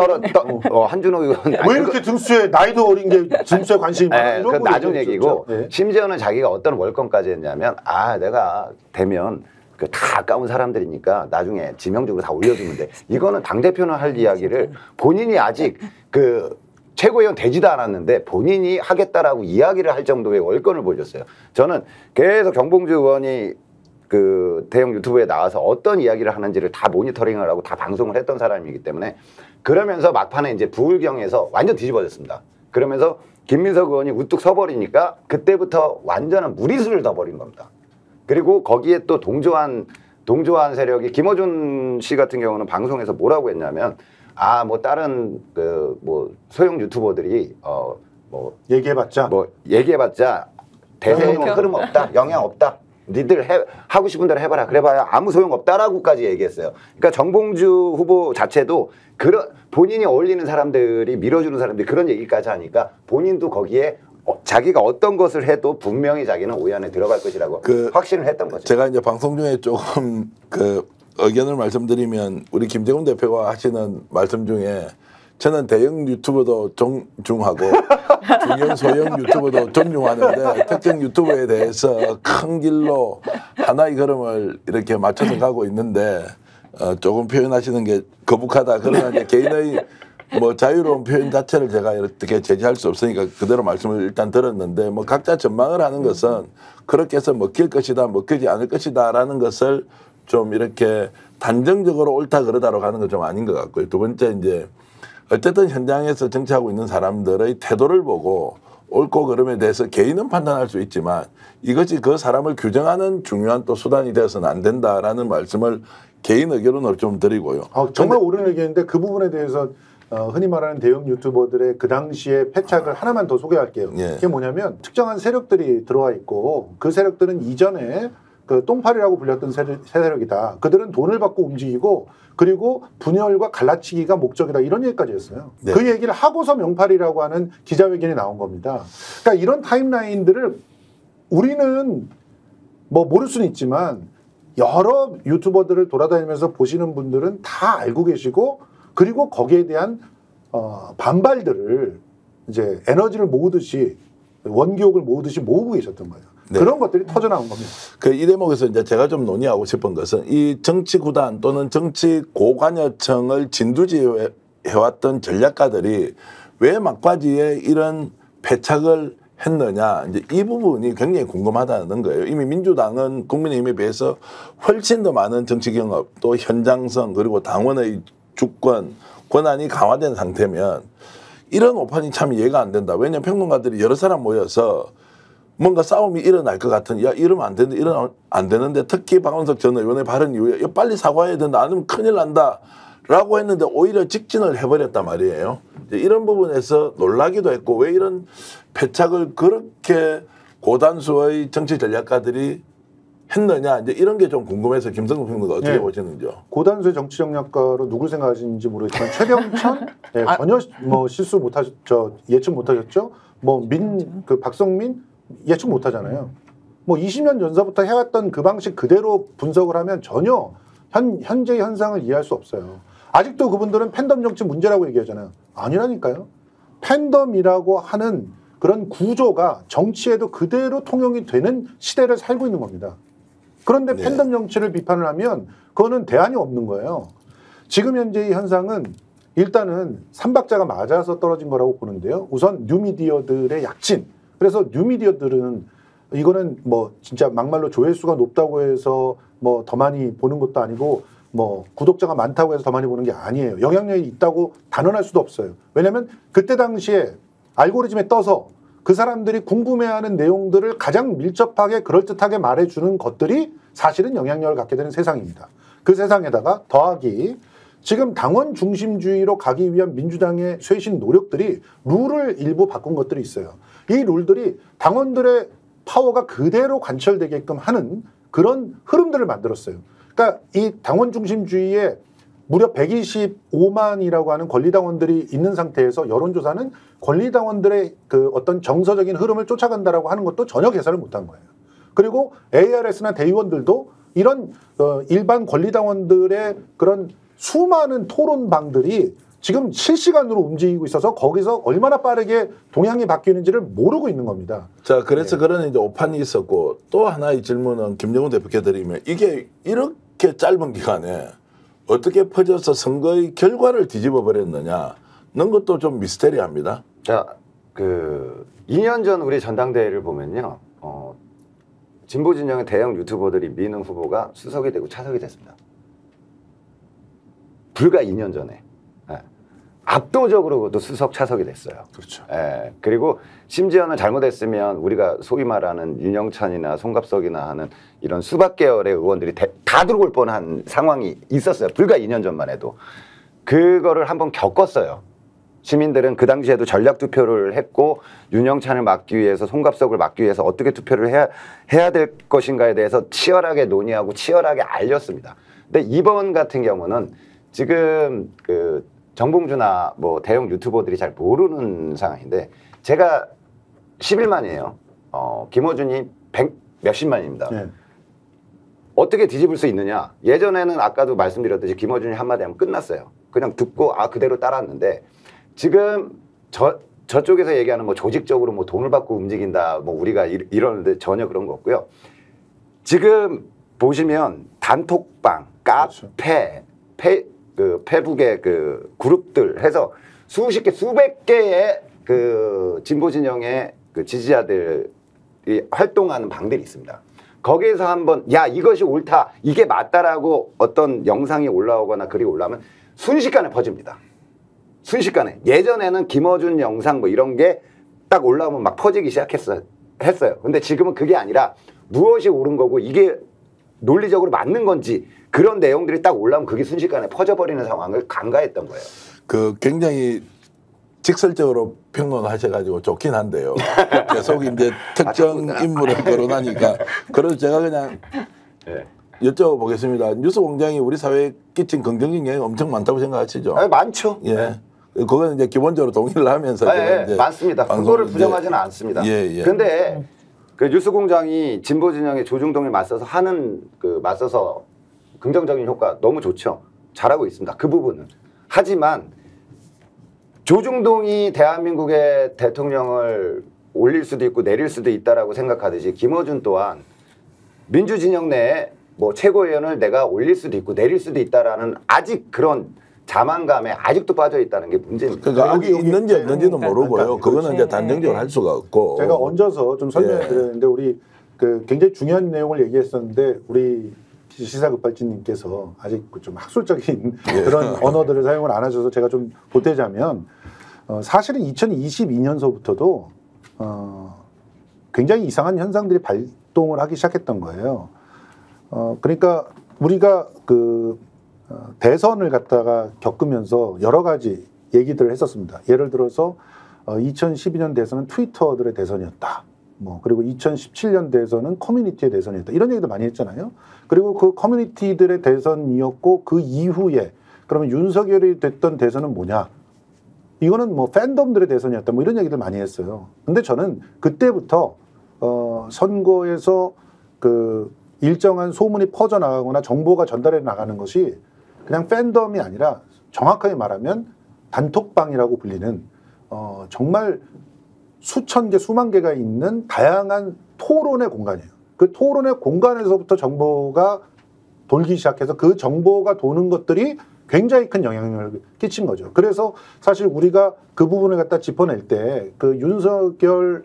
한준호 의원 왜 이렇게 등수에 나이도 어린 게 등수에 관심이 많아? 네, 그건 나중 얘기고 네. 심지어는 자기가 어떤 월권까지 했냐면 내가 되면 다 까운 사람들이니까 나중에 지명적으로 다 올려주면 돼. 이거는 당대표는 할 이야기를 본인이 아직 최고위원 되지도 않았는데 본인이 하겠다라고 이야기를 할 정도의 월권을 보여줬어요. 저는 계속 정봉주 의원이 대형 유튜브에 나와서 어떤 이야기를 하는지를 다 모니터링을 하고 다 방송을 했던 사람이기 때문에 그러면서 막판에 이제 부울경에서 완전 뒤집어졌습니다. 그러면서 김민석 의원이 우뚝 서버리니까 그때부터 완전한 무리수를 둬버린 겁니다. 그리고 거기에 또 동조한 세력이 김어준 씨 같은 경우는 방송에서 뭐라고 했냐면 다른 소형 유튜버들이 얘기해봤자 대세에는 흐름 없다, 영향 없다. 니들 하고 싶은 대로 해봐라. 그래봐야 아무 소용없다라고까지 얘기했어요. 그러니까 정봉주 후보 자체도 본인이 어울리는 사람들이 밀어주는 사람들이 그런 얘기까지 하니까 본인도 거기에 자기가 어떤 것을 해도 분명히 자기는 오해 안에 들어갈 것이라고 확신을 했던 거죠. 제가 이제 방송 중에 조금 의견을 말씀드리면 우리 김재훈 대표가 하시는 말씀 중에 저는 대형 유튜버도 존중하고 중형 소형 유튜버도 존중하는데 특정 유튜버에 대해서 큰 길로 하나의 걸음을 이렇게 맞춰서 가고 있는데 조금 표현하시는 게 거북하다. 그러나 이제 개인의 자유로운 표현 자체를 제가 어떻게 제지할 수 없으니까 그대로 말씀을 일단 들었는데 각자 전망을 하는 것은 그렇게 해서 먹힐 것이다, 먹히지 않을 것이다라는 것을 좀 이렇게 단정적으로 옳다 그러다로 가는 건 좀 아닌 것 같고요. 두 번째 이제 어쨌든 현장에서 정치하고 있는 사람들의 태도를 보고 옳고 그름에 대해서 개인은 판단할 수 있지만 이것이 그 사람을 규정하는 중요한 또 수단이 되어서는 안 된다라는 말씀을 개인 의견으로 좀 드리고요. 정말 옳은 의견인데 그 부분에 대해서 흔히 말하는 대형 유튜버들의 그 당시의 패착을 하나만 더 소개할게요. 그게 뭐냐면 특정한 세력들이 들어와 있고 그 세력들은 이전에 그 똥파리라고 불렸던 세력이다. 그들은 돈을 받고 움직이고 그리고 분열과 갈라치기가 목적이다. 이런 얘기까지 했어요. 네. 그 얘기를 하고서 명팔이라고 하는 기자회견이 나온 겁니다. 그러니까 이런 타임라인들을 우리는 뭐 모를 수는 있지만 여러 유튜버들을 돌아다니면서 보시는 분들은 다 알고 계시고 그리고 거기에 대한 반발들을 이제 에너지를 모으듯이 원기옥을 모으듯이 모으고 계셨던 거예요. 네. 그런 것들이 터져 나온 겁니다. 그 이 대목에서 이제 제가 좀 논의하고 싶은 것은 이 정치 구단 또는 정치 고관여청을 진두지휘해왔던 전략가들이 왜 막바지에 이런 패착을 했느냐, 이제 이 부분이 굉장히 궁금하다는 거예요. 이미 민주당은 국민의힘에 비해서 훨씬 더 많은 정치 경험, 또 현장성, 그리고 당원의 주권, 권한이 강화된 상태면 이런 오판이 참 이해가 안 된다. 왜냐하면 평론가들이 여러 사람 모여서 뭔가 싸움이 일어날 것 같은, 야, 이러면 안 되는데, 이러면 안 되는데, 특히 박원석 전 의원의 발언 이후에, 야, 빨리 사과해야 된다. 아니면 큰일 난다. 라고 했는데, 오히려 직진을 해버렸단 말이에요. 이런 부분에서 놀라기도 했고, 왜 이런 패착을 그렇게 고단수의 정치 전략가들이 했느냐, 이제 이런 게 좀 궁금해서 김성국 평론가 어떻게 보시는지요? 고단수의 정치 전략가로 누굴 생각하시는지 모르겠지만 최병천 전혀 뭐 실수 못하셨죠, 예측 못하셨죠. 뭐 그 박성민 예측 못하잖아요. 뭐 20년 전서부터 해왔던 그 방식 그대로 분석을 하면 전혀 현재 현상을 이해할 수 없어요. 아직도 그분들은 팬덤 정치 문제라고 얘기하잖아요. 아니라니까요. 팬덤이라고 하는 그런 구조가 정치에도 그대로 통용이 되는 시대를 살고 있는 겁니다. 그런데 네. 팬덤 정치를 비판을 하면 그거는 대안이 없는 거예요. 지금 현재의 현상은 일단은 삼박자가 맞아서 떨어진 거라고 보는데요. 우선 뉴미디어들의 약진. 그래서 뉴미디어들은 이거는 뭐 진짜 막말로 조회수가 높다고 해서 뭐 더 많이 보는 것도 아니고 뭐 구독자가 많다고 해서 더 많이 보는 게 아니에요. 영향력이 있다고 단언할 수도 없어요. 왜냐하면 그때 당시에 알고리즘에 떠서 그 사람들이 궁금해하는 내용들을 가장 밀접하게 그럴듯하게 말해주는 것들이 사실은 영향력을 갖게 되는 세상입니다. 그 세상에다가 더하기 지금 당원 중심주의로 가기 위한 민주당의 쇄신 노력들이 룰을 일부 바꾼 것들이 있어요. 이 룰들이 당원들의 파워가 그대로 관철되게끔 하는 그런 흐름들을 만들었어요. 그러니까 이 당원 중심주의에 무려 125만이라고 하는 권리당원들이 있는 상태에서 여론조사는 권리당원들의 그 어떤 정서적인 흐름을 쫓아간다라고 하는 것도 전혀 계산을 못한 거예요. 그리고 ARS나 대의원들도 이런 일반 권리당원들의 그런 수많은 토론방들이 지금 실시간으로 움직이고 있어서 거기서 얼마나 빠르게 동향이 바뀌는지를 모르고 있는 겁니다. 자, 그래서 그런 이제 오판이 있었고 또 하나의 질문은 김정은 대표께 드리면 이게 이렇게 짧은 기간에 어떻게 퍼져서 선거의 결과를 뒤집어 버렸느냐는 것도 좀 미스테리합니다. 자, 2년 전 우리 전당대회를 보면요, 진보 진영의 대형 유튜버들이 미는 후보가 수석이 되고 차석이 됐습니다. 불과 2년 전에. 압도적으로 그것도 수석 차석이 됐어요. 그렇죠. 그리고 심지어는 잘못했으면 우리가 소위 말하는 윤영찬이나 송갑석이나 하는 이런 수박 계열의 의원들이 다 들어올 뻔한 상황이 있었어요. 불과 2년 전만 해도. 그거를 한번 겪었어요. 시민들은 그 당시에도 전략 투표를 했고 윤영찬을 막기 위해서 송갑석을 막기 위해서 어떻게 투표를 해야 될 것인가에 대해서 치열하게 논의하고 치열하게 알렸습니다. 근데 이번 같은 경우는 지금 정봉주나 뭐 대형 유튜버들이 잘 모르는 상황인데 제가 11만이에요. 김어준이 100 몇십만입니다. 네. 어떻게 뒤집을 수 있느냐? 예전에는 아까도 말씀드렸듯이 김어준이 한마디 하면 끝났어요. 그냥 듣고 그대로 따랐는데 지금 저쪽에서 얘기하는 뭐 조직적으로 뭐 돈을 받고 움직인다 뭐 우리가 이러는데 전혀 그런 거 없고요. 지금 보시면 단톡방, 카페, 페북의 그 그룹들 해서 수십 개, 수백 개의 그 진보 진영의 그 지지자들이 활동하는 방들이 있습니다. 거기에서 한번 야 이것이 옳다, 이게 맞다라고 어떤 영상이 올라오거나 글이 올라오면 순식간에 퍼집니다. 순식간에. 예전에는 김어준 영상 뭐 이런 게 딱 올라오면 막 퍼지기 시작했어요. 근데 지금은 그게 아니라 무엇이 옳은 거고 이게 논리적으로 맞는 건지 그런 내용들이 딱 올라오면 그게 순식간에 퍼져버리는 상황을 간과했던 거예요. 굉장히 직설적으로 평론하셔가지고 좋긴 한데요. 계속 이제 특정 인물을 거론하니까 그래서 제가 그냥 네. 여쭤보겠습니다. 뉴스공장이 우리 사회에 끼친 긍정적 영향이 엄청 많다고 생각하시죠? 아니, 많죠. 예. 네. 그거는 이제 기본적으로 동의를 하면서 네, 많습니다. 그거를 부정하지는 않습니다. 그런데 그 뉴스공장이 진보 진영의 조중동에 맞서서 맞서서 긍정적인 효과 너무 좋죠. 잘하고 있습니다. 그 부분은. 하지만 조중동이 대한민국의 대통령을 올릴 수도 있고 내릴 수도 있다라고 생각하듯이 김어준 또한 민주진영 내에 뭐 최고위원을 내가 올릴 수도 있고 내릴 수도 있다라는 아직 그런 자만감에 아직도 빠져 있다는 게 문제입니다. 그러니까 여기 있는지 없는지는 모르고요. 그거는 이제 단정적으로 할 수가 없고. 제가 얹어서 좀 설명해 드렸는데 우리 그 굉장히 중요한 내용을 얘기했었는데 우리 시사급발진님께서 아직 좀 학술적인 그런 언어들을 사용을 안 하셔서 제가 좀 보태자면 사실은 2022년서부터도 굉장히 이상한 현상들이 발동을 하기 시작했던 거예요. 그러니까 우리가 대선을 갖다가 겪으면서 여러 가지 얘기들을 했었습니다. 예를 들어서 2012년 대선은 트위터들의 대선이었다. 그리고 2017년 대선은 커뮤니티의 대선이었다. 이런 얘기도 많이 했잖아요. 그리고 그 커뮤니티들의 대선이었고 그 이후에 그러면 윤석열이 됐던 대선은 뭐냐? 이거는 팬덤들의 대선이었다. 이런 얘기들 많이 했어요. 근데 저는 그때부터 선거에서 일정한 소문이 퍼져나가거나 정보가 전달해 나가는 것이 그냥 팬덤이 아니라 정확하게 말하면 단톡방이라고 불리는 정말 수천 개, 수만 개가 있는 다양한 토론의 공간이에요. 그 토론의 공간에서부터 정보가 돌기 시작해서 그 정보가 도는 것들이 굉장히 큰 영향력을 끼친 거죠. 그래서 사실 우리가 그 부분을 갖다 짚어낼 때 그 윤석열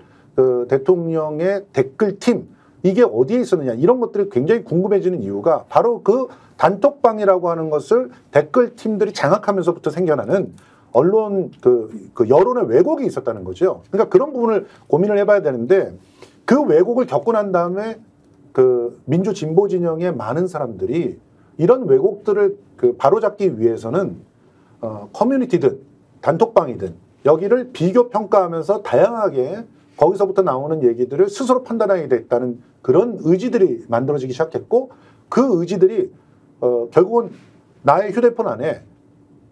대통령의 댓글팀 이게 어디에 있었느냐 이런 것들이 굉장히 궁금해지는 이유가 바로 그 단톡방이라고 하는 것을 댓글팀들이 장악하면서부터 생겨나는 언론 그 여론의 왜곡이 있었다는 거죠. 그러니까 그런 부분을 고민을 해봐야 되는데 그 왜곡을 겪고 난 다음에 그 민주 진보 진영의 많은 사람들이 이런 왜곡들을 바로잡기 위해서는 커뮤니티든 단톡방이든 여기를 비교 평가하면서 다양하게 거기서부터 나오는 얘기들을 스스로 판단하게 됐다는 그런 의지들이 만들어지기 시작했고 그 의지들이 결국은 나의 휴대폰 안에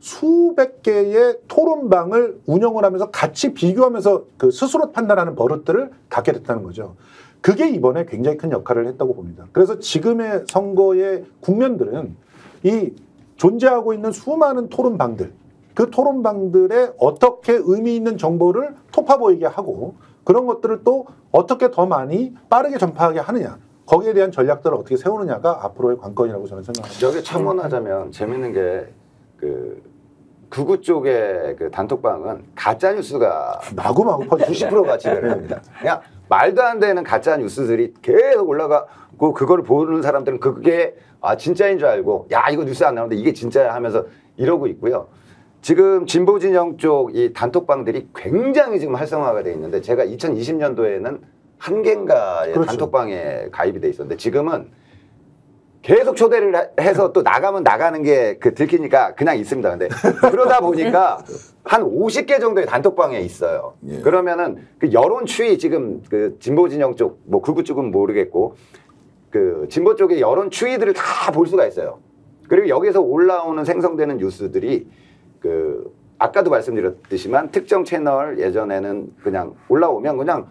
수백 개의 토론방을 운영을 하면서 같이 비교하면서 스스로 판단하는 버릇들을 갖게 됐다는 거죠. 그게 이번에 굉장히 큰 역할을 했다고 봅니다. 그래서 지금의 선거의 국면들은 이 존재하고 있는 수많은 토론방들, 그 토론방들에 어떻게 의미 있는 정보를 토파 보이게 하고 그런 것들을 또 어떻게 더 많이 빠르게 전파하게 하느냐. 거기에 대한 전략들을 어떻게 세우느냐가 앞으로의 관건이라고 저는 생각합니다. 여기 첨언하자면 재밌는 게 극우 쪽의 단톡방은 가짜 뉴스가 마구마구 퍼지죠. 90%가 지배를 합니다. 그냥 말도 안 되는 가짜 뉴스들이 계속 올라가고 그거를 보는 사람들은 그게 진짜인 줄 알고 야 이거 뉴스 안 나오는데 이게 진짜야 하면서 이러고 있고요. 지금 진보 진영 쪽 이 단톡방들이 굉장히 지금 활성화가 돼 있는데 제가 2020년도에는 한 개인가의 그렇죠. 단톡방에 가입이 돼 있었는데 지금은 계속 초대를 해서 또 나가면 나가는 게 들키니까 그냥 있습니다. 근데 그러다 보니까 한 50개 정도의 단톡방에 있어요. 예. 그러면은 여론 추이 지금 진보 진영 쪽, 극우 쪽은 모르겠고 진보 쪽의 여론 추이들을 다 볼 수가 있어요. 그리고 여기서 올라오는 생성되는 뉴스들이 아까도 말씀드렸듯이만 특정 채널 예전에는 그냥 올라오면 그냥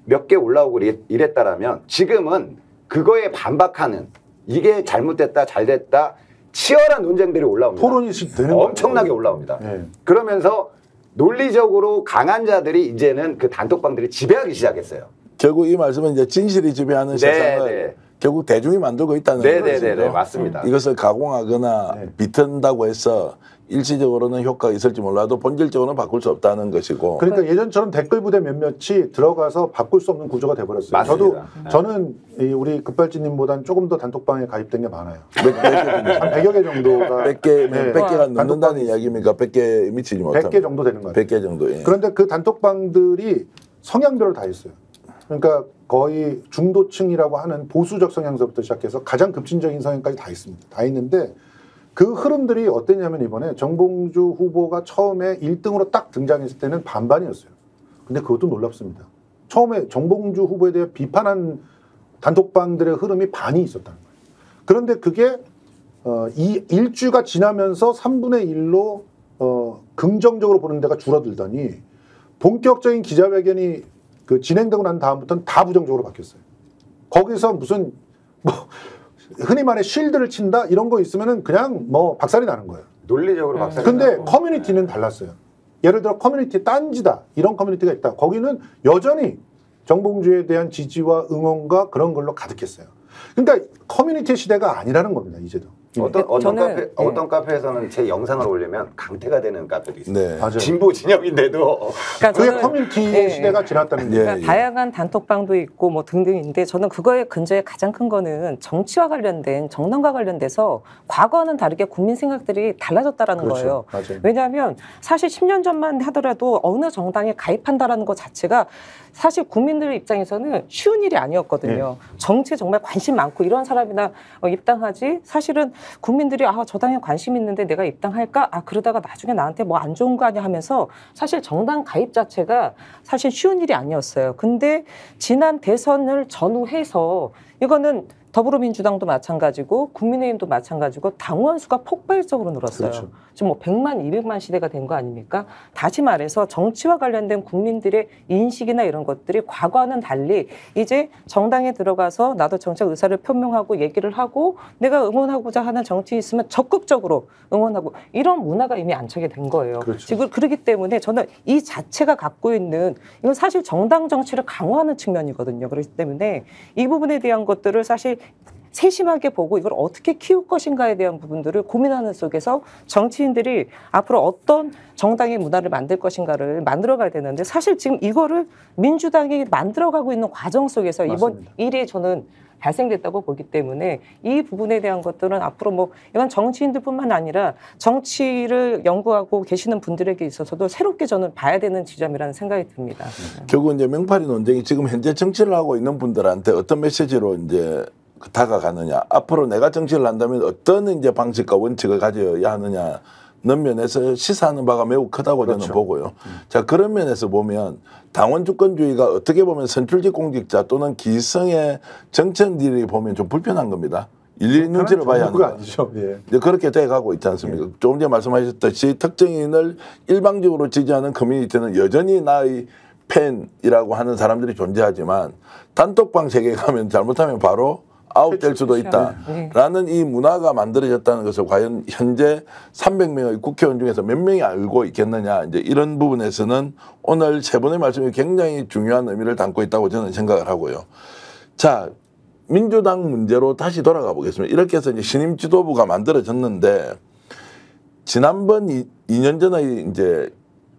몇 개 올라오고 이랬다라면 지금은 그거에 반박하는 이게 잘못됐다, 잘됐다, 치열한 논쟁들이 올라옵니다. 토론이 되는 엄청나게 올라옵니다. 네. 그러면서 논리적으로 강한 자들이 이제는 그 단톡방들을 지배하기 시작했어요. 결국 이 말씀은 이제 진실이 지배하는 세상을 결국 대중이 만들고 있다는 거죠. 네, 맞습니다. 이것을 가공하거나 비튼다고 해서 일시적으로는 효과가 있을지 몰라도 본질적으로는 바꿀 수 없다는 것이고. 그러니까 예전처럼 댓글 부대 몇몇이 들어가서 바꿀 수 없는 구조가 돼버렸어요. 맞습니다. 저는 우리 급발진님보다는 조금 더 단톡방에 가입된 게 많아요. 한 100여 개 정도가 100개가 넘는다는 이야기입니까? 100개 미치지 못하면 100개 정도 되는 거 같아요. 100개 정도. 예. 그런데 그 단톡방들이 성향별로 다 있어요. 그러니까 거의 중도층이라고 하는 보수적 성향서부터 시작해서 가장 급진적인 성향까지 다 있습니다. 다 있는데 그 흐름들이 어땠냐면 이번에 정봉주 후보가 처음에 1등으로 딱 등장했을 때는 반반이었어요. 근데 그것도 놀랍습니다. 처음에 정봉주 후보에 대해 비판한 단톡방들의 흐름이 반이 있었다는 거예요. 그런데 그게 이 일주가 지나면서 3분의 1로 긍정적으로 보는 데가 줄어들더니 본격적인 기자회견이 그 진행되고 난 다음부터는 다 부정적으로 바뀌었어요. 거기서 무슨 뭐 흔히 말해 쉴드를 친다 이런 거 있으면은 그냥 뭐 박살이 나는 거예요. 논리적으로 박살이 근데 나고. 커뮤니티는 달랐어요. 예를 들어 커뮤니티 딴지다 이런 커뮤니티가 있다. 거기는 여전히 정봉주에 대한 지지와 응원과 그런 걸로 가득했어요. 그러니까 커뮤니티 시대가 아니라는 겁니다. 이제도. 어떤 카페에서는 제 영상을 올리면 강퇴가 되는 카페도 있어요. 네. 맞아요. 진보 진영인데도. 그러니까 그게 저는, 커뮤니티 네. 시대가 지났다는 예, 거예요. 그러니까 다양한 단톡방도 있고 뭐 등등인데 저는 그거에 근저에 가장 큰 거는 정치와 관련된 정당과 관련돼서 과거와는 다르게 국민 생각들이 달라졌다라는 그렇죠. 거예요. 맞아요. 왜냐하면 사실 10년 전만 하더라도 어느 정당에 가입한다라는 것 자체가 사실 국민들 입장에서는 쉬운 일이 아니었거든요. 정치에 정말 관심 많고 이런 사람이나 입당하지 사실은 국민들이 저 당에 관심 있는데 내가 입당할까? 그러다가 나중에 나한테 뭐 안 좋은 거 아니야 하면서 사실 정당 가입 자체가 사실 쉬운 일이 아니었어요. 근데 지난 대선을 전후해서 이거는 더불어민주당도 마찬가지고 국민의힘도 마찬가지고 당원 수가 폭발적으로 늘었어요. 그렇죠. 지금 뭐 100만, 200만 시대가 된 거 아닙니까? 다시 말해서 정치와 관련된 국민들의 인식이나 이런 것들이 과거와는 달리 이제 정당에 들어가서 나도 정책 의사를 표명하고 얘기를 하고 내가 응원하고자 하는 정치 있으면 적극적으로 응원하고 이런 문화가 이미 안착이 된 거예요. 그렇죠. 지금 그렇기 때문에 저는 이 자체가 갖고 있는 이건 사실 정당 정치를 강화하는 측면이거든요. 그렇기 때문에 이 부분에 대한 것들을 사실 세심하게 보고 이걸 어떻게 키울 것인가에 대한 부분들을 고민하는 속에서 정치인들이 앞으로 어떤 정당의 문화를 만들 것인가를 만들어가야 되는데 사실 지금 이거를 민주당이 만들어가고 있는 과정 속에서 이번 맞습니다. 일이 저는 발생됐다고 보기 때문에 이 부분에 대한 것들은 앞으로 뭐 이건 정치인들뿐만 아니라 정치를 연구하고 계시는 분들에게 있어서도 새롭게 저는 봐야 되는 지점이라는 생각이 듭니다. 결국 이제 명팔이 논쟁이 지금 현재 정치를 하고 있는 분들한테 어떤 메시지로 이제 다가가느냐, 앞으로 내가 정치를 한다면 어떤 이제 방식과 원칙을 가져야 하느냐는 면에서 시사하는 바가 매우 크다고 그렇죠. 저는 보고요. 자, 그런 면에서 보면 당원 주권주의가 어떻게 보면 선출직 공직자 또는 기성의 정치인들이 보면 좀 불편한 겁니다. 일일이 눈치를 봐야 하는 그거 거예요. 아니죠. 예. 이제 그렇게 돼가고 있지 않습니까? 조금 전에 말씀하셨듯이 특정인을 일방적으로 지지하는 커뮤니티는 여전히 나의 팬이라고 하는 사람들이 존재하지만 단톡방 세계에 가면 잘못하면 바로 아웃될 수도 있다라는 이 문화가 만들어졌다는 것을 과연 현재 300명의 국회의원 중에서 몇 명이 알고 있겠느냐, 이제 이런 부분에서는 오늘 세 분의 말씀이 굉장히 중요한 의미를 담고 있다고 저는 생각을 하고요. 자, 민주당 문제로 다시 돌아가 보겠습니다. 이렇게 해서 이제 신임 지도부가 만들어졌는데 지난번 2년 전의 이제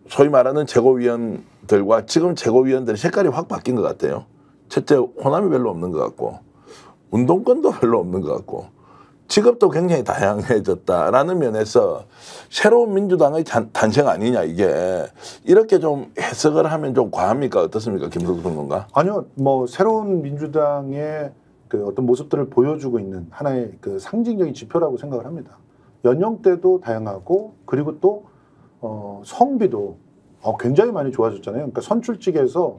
소위 말하는 최고위원들과 지금 최고위원들의 색깔이 확 바뀐 것 같아요. 첫째, 호남이 별로 없는 것 같고 운동권도 별로 없는 것 같고 직업도 굉장히 다양해졌다라는 면에서 새로운 민주당의 탄생 아니냐, 이게 이렇게 좀 해석을 하면 좀 과합니까? 어떻습니까, 김석수 평론가? 아니요, 뭐 새로운 민주당의 그 어떤 모습들을 보여주고 있는 하나의 그 상징적인 지표라고 생각을 합니다. 연령대도 다양하고 그리고 또 성비도 굉장히 많이 좋아졌잖아요. 그러니까 선출직에서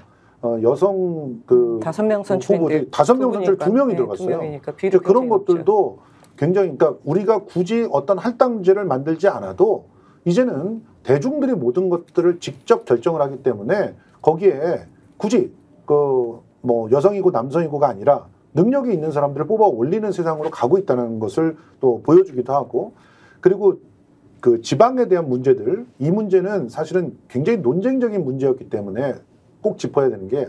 여성 그 5명 선출인데 5명 선출 2명이 들어갔어요. 이제 그런 것들도 굉장히, 그러니까 우리가 굳이 어떤 할당제를 만들지 않아도 이제는 대중들이 모든 것들을 직접 결정을 하기 때문에 거기에 굳이 그 뭐 여성이고 남성이고가 아니라 능력이 있는 사람들을 뽑아 올리는 세상으로 가고 있다는 것을 또 보여주기도 하고, 그리고 그 지방에 대한 문제들, 이 문제는 사실은 굉장히 논쟁적인 문제였기 때문에 꼭 짚어야 되는 게,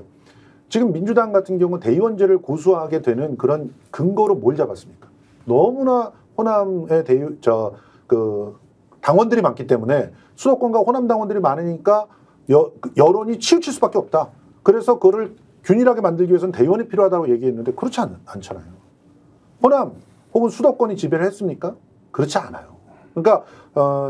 지금 민주당 같은 경우 대의원제를 고수하게 되는 그런 근거로 뭘 잡았습니까? 너무나 호남의 당원들이 많기 때문에, 수도권과 호남 당원들이 많으니까 여론이 치우칠 수밖에 없다. 그래서 그거를 균일하게 만들기 위해서는 대의원이 필요하다고 얘기했는데 그렇지 않잖아요. 호남 혹은 수도권이 지배를 했습니까? 그렇지 않아요. 그러니까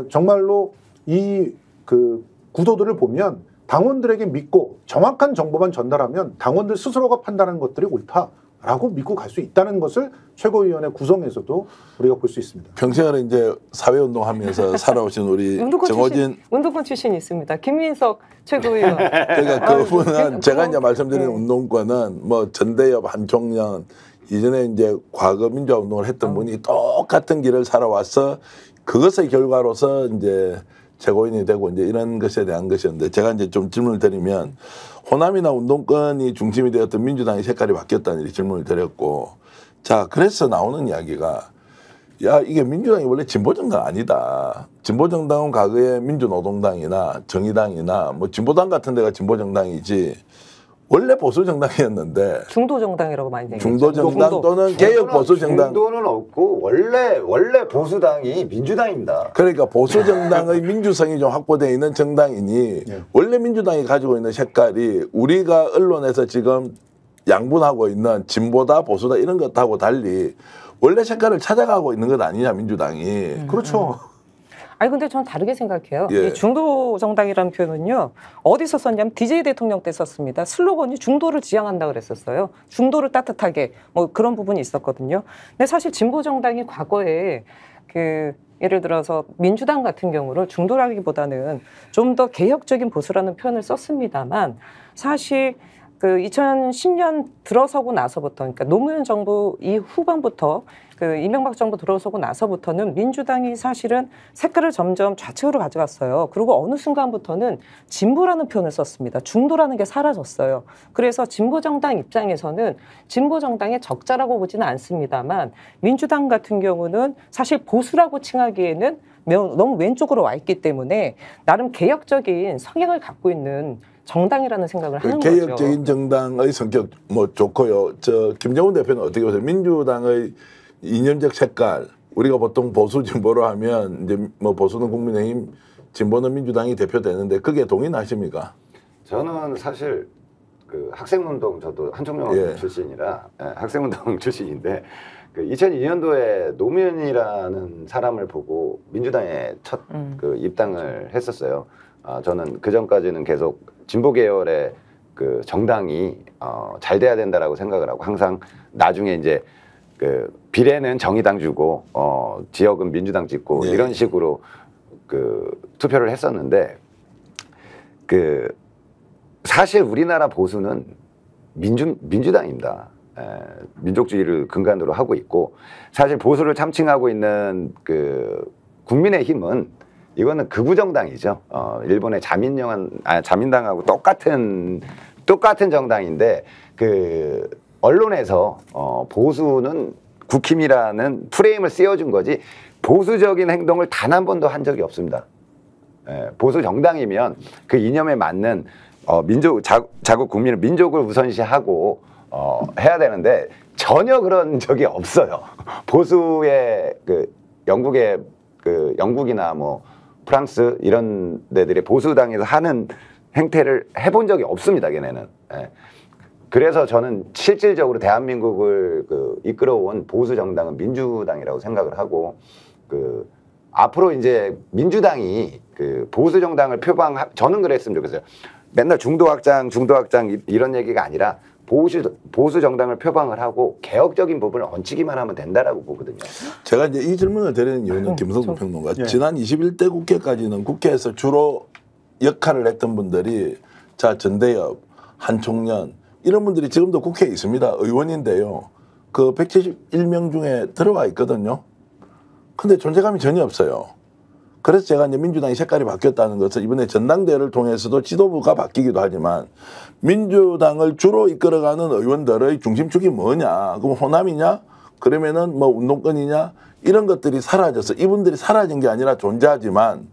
정말로 이 그 구도들을 보면 당원들에게 믿고 정확한 정보만 전달하면 당원들 스스로가 판단하는 것들이 옳다라고 믿고 갈 수 있다는 것을 최고위원회 구성에서도 우리가 볼 수 있습니다. 평생을 이제 사회운동하면서 살아오신 우리 정호진 운동권 출신이 있습니다. 김민석 최고위원. 그러니까 그분은 제가 이제 말씀드린 운동권은 뭐 전대엽, 한총련, 이전에 이제 과거 민주화 운동을 했던 분이 똑같은 길을 살아와서 그것의 결과로서 이제 최고인이 되고 이제 이런 것에 대한 것이었는데 제가 이제 좀 질문을 드리면 호남이나 운동권이 중심이 되었던 민주당의 색깔이 바뀌었다는 이렇게 질문을 드렸고 자 그래서 나오는 이야기가 야 이게 민주당이 원래 진보정당 아니다. 진보정당은 과거에 민주노동당이나 정의당이나 뭐 진보당 같은 데가 진보정당이지 원래 보수정당이었는데 중도정당이라고 많이 얘기하죠. 중도정당 또는 개혁보수정당 중도는 없고 원래 보수당이 민주당입니다. 그러니까 보수정당의 민주성이 좀 확보되어 있는 정당이니 원래 민주당이 가지고 있는 색깔이 우리가 언론에서 지금 양분하고 있는 진보다 보수다 이런 것하고 달리 원래 색깔을 찾아가고 있는 것 아니냐 민주당이. 그렇죠. 아니 근데 전 다르게 생각해요. 예. 이 중도 정당이라는 표현은요. 어디서 썼냐면 DJ 대통령 때 썼습니다. 슬로건이 중도를 지향한다 그랬었어요. 중도를 따뜻하게 뭐 그런 부분이 있었거든요. 근데 사실 진보 정당이 과거에 그 예를 들어서 민주당 같은 경우를 중도라기보다는 좀 더 개혁적인 보수라는 표현을 썼습니다만 사실 그 2010년 들어서고 나서부터 그러니까 노무현 정부 이 후반부터 그 이명박 정부 들어서고 나서부터는 민주당이 사실은 색깔을 점점 좌측으로 가져갔어요. 그리고 어느 순간부터는 진보라는 표현을 썼습니다. 중도라는 게 사라졌어요. 그래서 진보정당 입장에서는 진보정당의 적자라고 보지는 않습니다만 민주당 같은 경우는 사실 보수라고 칭하기에는 너무 왼쪽으로 와 있기 때문에 나름 개혁적인 성향을 갖고 있는 정당이라는 생각을 하는 거죠. 개혁적인 정당의 성격 뭐 좋고요. 저 김정은 대표는 어떻게 보세요? 민주당의 이념적 색깔 우리가 보통 보수 진보로 하면 이제 뭐 보수는 국민의힘, 진보는 민주당이 대표되는데 그게 동의하십니까? 저는 사실 그 학생운동 저도 한총련 예. 출신이라 학생운동 출신인데 그 2002년도에 노무현이라는 사람을 보고 민주당에 첫 그 입당을 했었어요. 저는 그 전까지는 계속 진보 계열의 그 정당이 잘 돼야 된다라고 생각을 하고 항상 나중에 이제 그 비례는 정의당 주고 지역은 민주당 찍고 네. 이런 식으로 그 투표를 했었는데 그 사실 우리나라 보수는 민주당입니다. 민족주의를 근간으로 하고 있고 사실 보수를 참칭하고 있는 그 국민의힘은 이거는 극우 정당이죠. 일본의 자민당하고 똑같은 정당인데 그 언론에서 보수는 국힘이라는 프레임을 씌워준 거지 보수적인 행동을 단 한 번도 한 적이 없습니다. 보수 정당이면 그 이념에 맞는 자국 국민을 민족을 우선시하고 해야 되는데 전혀 그런 적이 없어요. 보수의 그 영국이나 뭐 프랑스 이런 데들의 보수당에서 하는 행태를 해본 적이 없습니다. 걔네는. 그래서 저는 실질적으로 대한민국을 그 이끌어온 보수 정당은 민주당이라고 생각을 하고 그 앞으로 이제 민주당이 그 보수 정당을 저는 그랬으면 좋겠어요. 맨날 중도 확장 이런 얘기가 아니라 보수 정당을 표방을 하고 개혁적인 부분을 얹히기만 하면 된다라고 보거든요. 제가 이제 이 질문을 드리는 이유는 김성수 평론가 지난 21대 국회까지는 국회에서 주로 역할을 했던 분들이 자 전대엽, 한총련 이런 분들이 지금도 국회에 있습니다. 의원인데요. 그 171명 중에 들어와 있거든요. 근데 존재감이 전혀 없어요. 그래서 제가 이제 민주당의 색깔이 바뀌었다는 것을 이번에 전당대회를 통해서도 지도부가 바뀌기도 하지만 민주당을 주로 이끌어가는 의원들의 중심축이 뭐냐? 그럼 호남이냐? 그러면은 뭐 운동권이냐? 이런 것들이 사라져서 이분들이 사라진 게 아니라 존재하지만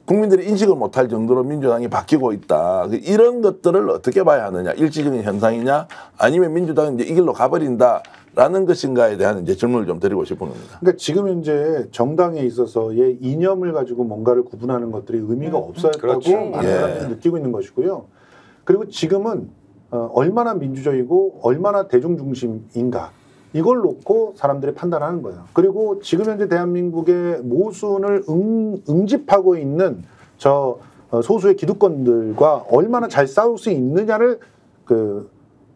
국민들이 인식을 못할 정도로 민주당이 바뀌고 있다. 이런 것들을 어떻게 봐야 하느냐? 일시적인 현상이냐? 아니면 민주당이 이제 이 길로 가버린다라는 것인가에 대한 이제 질문을 좀 드리고 싶은 겁니다. 그러니까 지금 현재 정당에 있어서의 이념을 가지고 뭔가를 구분하는 것들이 의미가 없어졌다고 그렇죠. 많은 사람들이 느끼고 있는 것이고요. 그리고 지금은 얼마나 민주적이고 얼마나 대중 중심인가 이걸 놓고 사람들이 판단하는 거예요. 그리고 지금 현재 대한민국의 모순을 응집하고 있는 저 소수의 기득권들과 얼마나 잘 싸울 수 있느냐를 그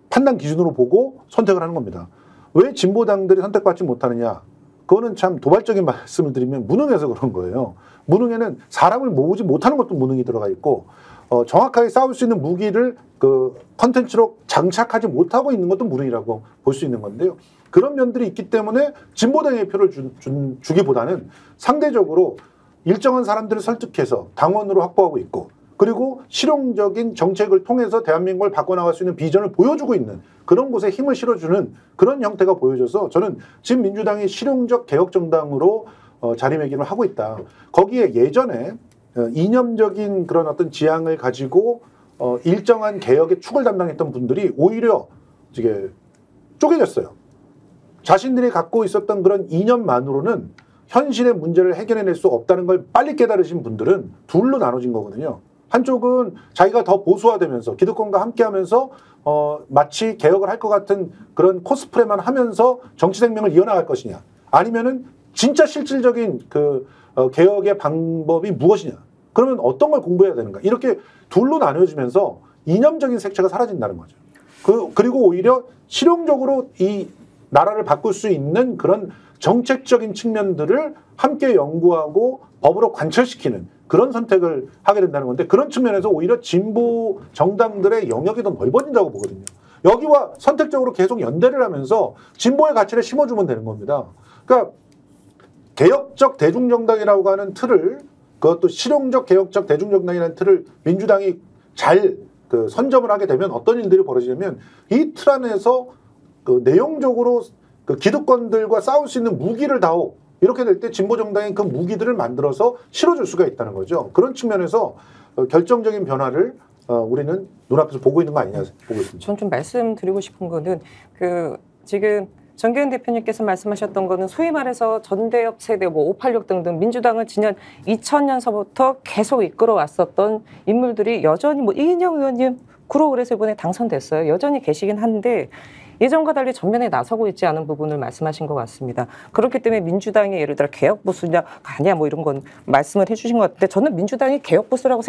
판단 기준으로 보고 선택을 하는 겁니다. 왜 진보당들이 선택받지 못하느냐? 그거는 참 도발적인 말씀을 드리면 무능해서 그런 거예요. 무능에는 사람을 모으지 못하는 것도 무능이 들어가 있고 정확하게 싸울 수 있는 무기를 그 컨텐츠로 장착하지 못하고 있는 것도 무능이라고 볼 수 있는 건데요. 그런 면들이 있기 때문에 진보당의 표를 주기보다는 상대적으로 일정한 사람들을 설득해서 당원으로 확보하고 있고 그리고 실용적인 정책을 통해서 대한민국을 바꿔나갈 수 있는 비전을 보여주고 있는 그런 곳에 힘을 실어주는 그런 형태가 보여져서 저는 지금 민주당이 실용적 개혁정당으로 자리매김을 하고 있다. 거기에 예전에 이념적인 그런 어떤 지향을 가지고 일정한 개혁의 축을 담당했던 분들이 오히려 이게 쪼개졌어요. 자신들이 갖고 있었던 그런 이념만으로는 현실의 문제를 해결해낼 수 없다는 걸 빨리 깨달으신 분들은 둘로 나눠진 거거든요. 한쪽은 자기가 더 보수화되면서 기득권과 함께하면서 마치 개혁을 할 것 같은 그런 코스프레만 하면서 정치 생명을 이어나갈 것이냐, 아니면은 진짜 실질적인 그 개혁의 방법이 무엇이냐, 그러면 어떤 걸 공부해야 되는가, 이렇게 둘로 나눠지면서 이념적인 색채가 사라진다는 거죠. 그리고 오히려 실용적으로 이 나라를 바꿀 수 있는 그런 정책적인 측면들을 함께 연구하고 법으로 관철시키는 그런 선택을 하게 된다는 건데, 그런 측면에서 오히려 진보 정당들의 영역이 더 넓어진다고 보거든요. 여기와 선택적으로 계속 연대를 하면서 진보의 가치를 심어주면 되는 겁니다. 그러니까 개혁적 대중정당이라고 하는 틀을, 그것도 실용적 개혁적 대중정당이라는 틀을 민주당이 잘 선점을 하게 되면 어떤 일들이 벌어지냐면, 이 틀 안에서 내용적으로 기득권들과 싸울 수 있는 무기를 다오, 이렇게 될 때 진보정당이 그 무기들을 만들어서 실어줄 수가 있다는 거죠. 그런 측면에서 결정적인 변화를 우리는 눈앞에서 보고 있는 거 아니냐 보고 있습니다. 전 좀 말씀드리고 싶은 거는 지금 정계은 대표님께서 말씀하셨던 거는 소위 말해서 전대협 세대, 586 등등 민주당을 지난 2000년서부터 계속 이끌어왔었던 인물들이 여전히 이인영 의원님 구로 그래서 이번에 당선됐어요. 여전히 계시긴 한데 예전과 달리 전면에 나서고 있지 않은 부분을 말씀하신 것 같습니다. 그렇기 때문에 민주당이 예를 들어 개혁보수냐 아니야 이런 건 말씀을 해주신 것 같은데, 저는 민주당이 개혁보수라고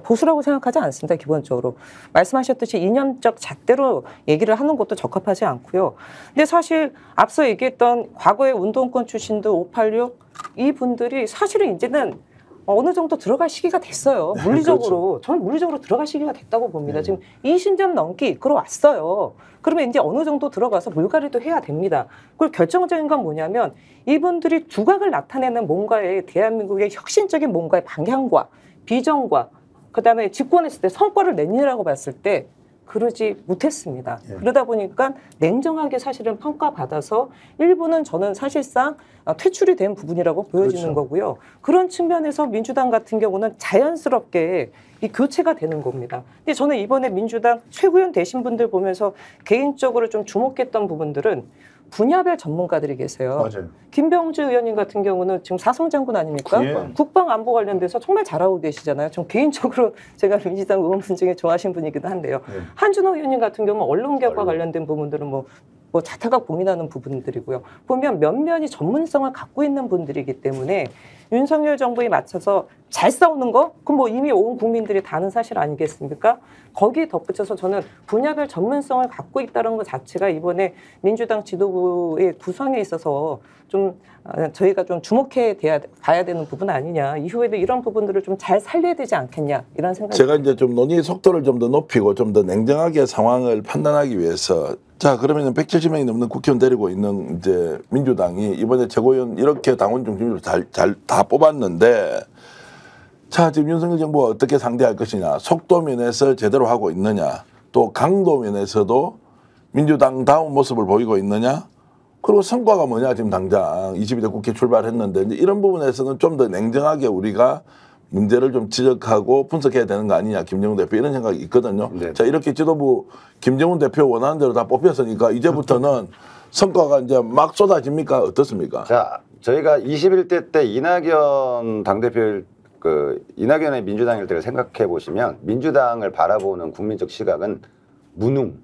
보수라고 생각하지 않습니다. 기본적으로 말씀하셨듯이 이념적 잣대로 얘기를 하는 것도 적합하지 않고요. 근데 사실 앞서 얘기했던 과거의 운동권 출신들 586 이분들이 사실은 이제는 어느 정도 들어갈 시기가 됐어요. 물리적으로. 그렇죠. 저는 물리적으로 들어갈 시기가 됐다고 봅니다. 지금 20년 넘게 이끌어왔어요. 그러면 이제 어느 정도 들어가서 물갈이도 해야 됩니다. 그리고 결정적인 건 뭐냐면, 이분들이 두각을 나타내는 뭔가의 대한민국의 혁신적인 뭔가의 방향과 비전과 그다음에 집권했을 때 성과를 내니라고 봤을 때 그러지 못했습니다. 그러다 보니까 냉정하게 사실은 평가받아서 일부는 저는 사실상 퇴출이 된 부분이라고 보여지는 거고요. 그런 측면에서 민주당 같은 경우는 자연스럽게 이 교체가 되는 겁니다. 근데 저는 이번에 민주당 최고위원 되신 분들 보면서 개인적으로 좀 주목했던 부분들은 분야별 전문가들이 계세요. 맞아요. 김병주 의원님 같은 경우는 지금 사성장군 아닙니까? 국방 안보 관련돼서 정말 잘하고 계시잖아요. 전 개인적으로 제가 민주당 의원분 중에 좋아하시는 분이기도 한데요. 한준호 의원님 같은 경우는 언론개혁과 관련된 부분들은 뭐 자타가 고민하는 부분들이고요. 보면 면면이 전문성을 갖고 있는 분들이기 때문에 윤석열 정부에 맞춰서 잘 싸우는 거, 그럼 이미 온 국민들이 다 아는 사실 아니겠습니까? 거기에 덧붙여서 저는 분야별 전문성을 갖고 있다는 것 자체가 이번에 민주당 지도부의 구성에 있어서 좀 저희가 좀 주목해 봐야 되는 부분 아니냐. 이후에도 이런 부분들을 좀 잘 살려야 되지 않겠냐, 이런 생각이 제가 이제 좀 논의 속도를 좀 더 높이고 좀 더 냉정하게 상황을 판단하기 위해서, 자 그러면 170명이 넘는 국회의원 데리고 있는 이제 민주당이 이번에 최고위원 이렇게 당원 중심으로 다 뽑았는데, 자 지금 윤석열 정부가 어떻게 상대할 것이냐, 속도 면에서 제대로 하고 있느냐, 또 강도 면에서도 민주당다운 모습을 보이고 있느냐, 그리고 성과가 뭐냐, 지금 당장 22대 국회 출발했는데, 이제 이런 부분에서는 좀 더 냉정하게 우리가 문제를 좀 지적하고 분석해야 되는 거 아니냐, 김정은 대표, 이런 생각이 있거든요. 네. 자 이렇게 지도부 김정은 대표 원하는 대로 다 뽑혔으니까 이제부터는 성과가 이제 막 쏟아집니까, 어떻습니까? 자, 저희가 21대 때 이낙연 당대표 이낙연의 민주당 일대를 생각해 보시면, 민주당을 바라보는 국민적 시각은 무능,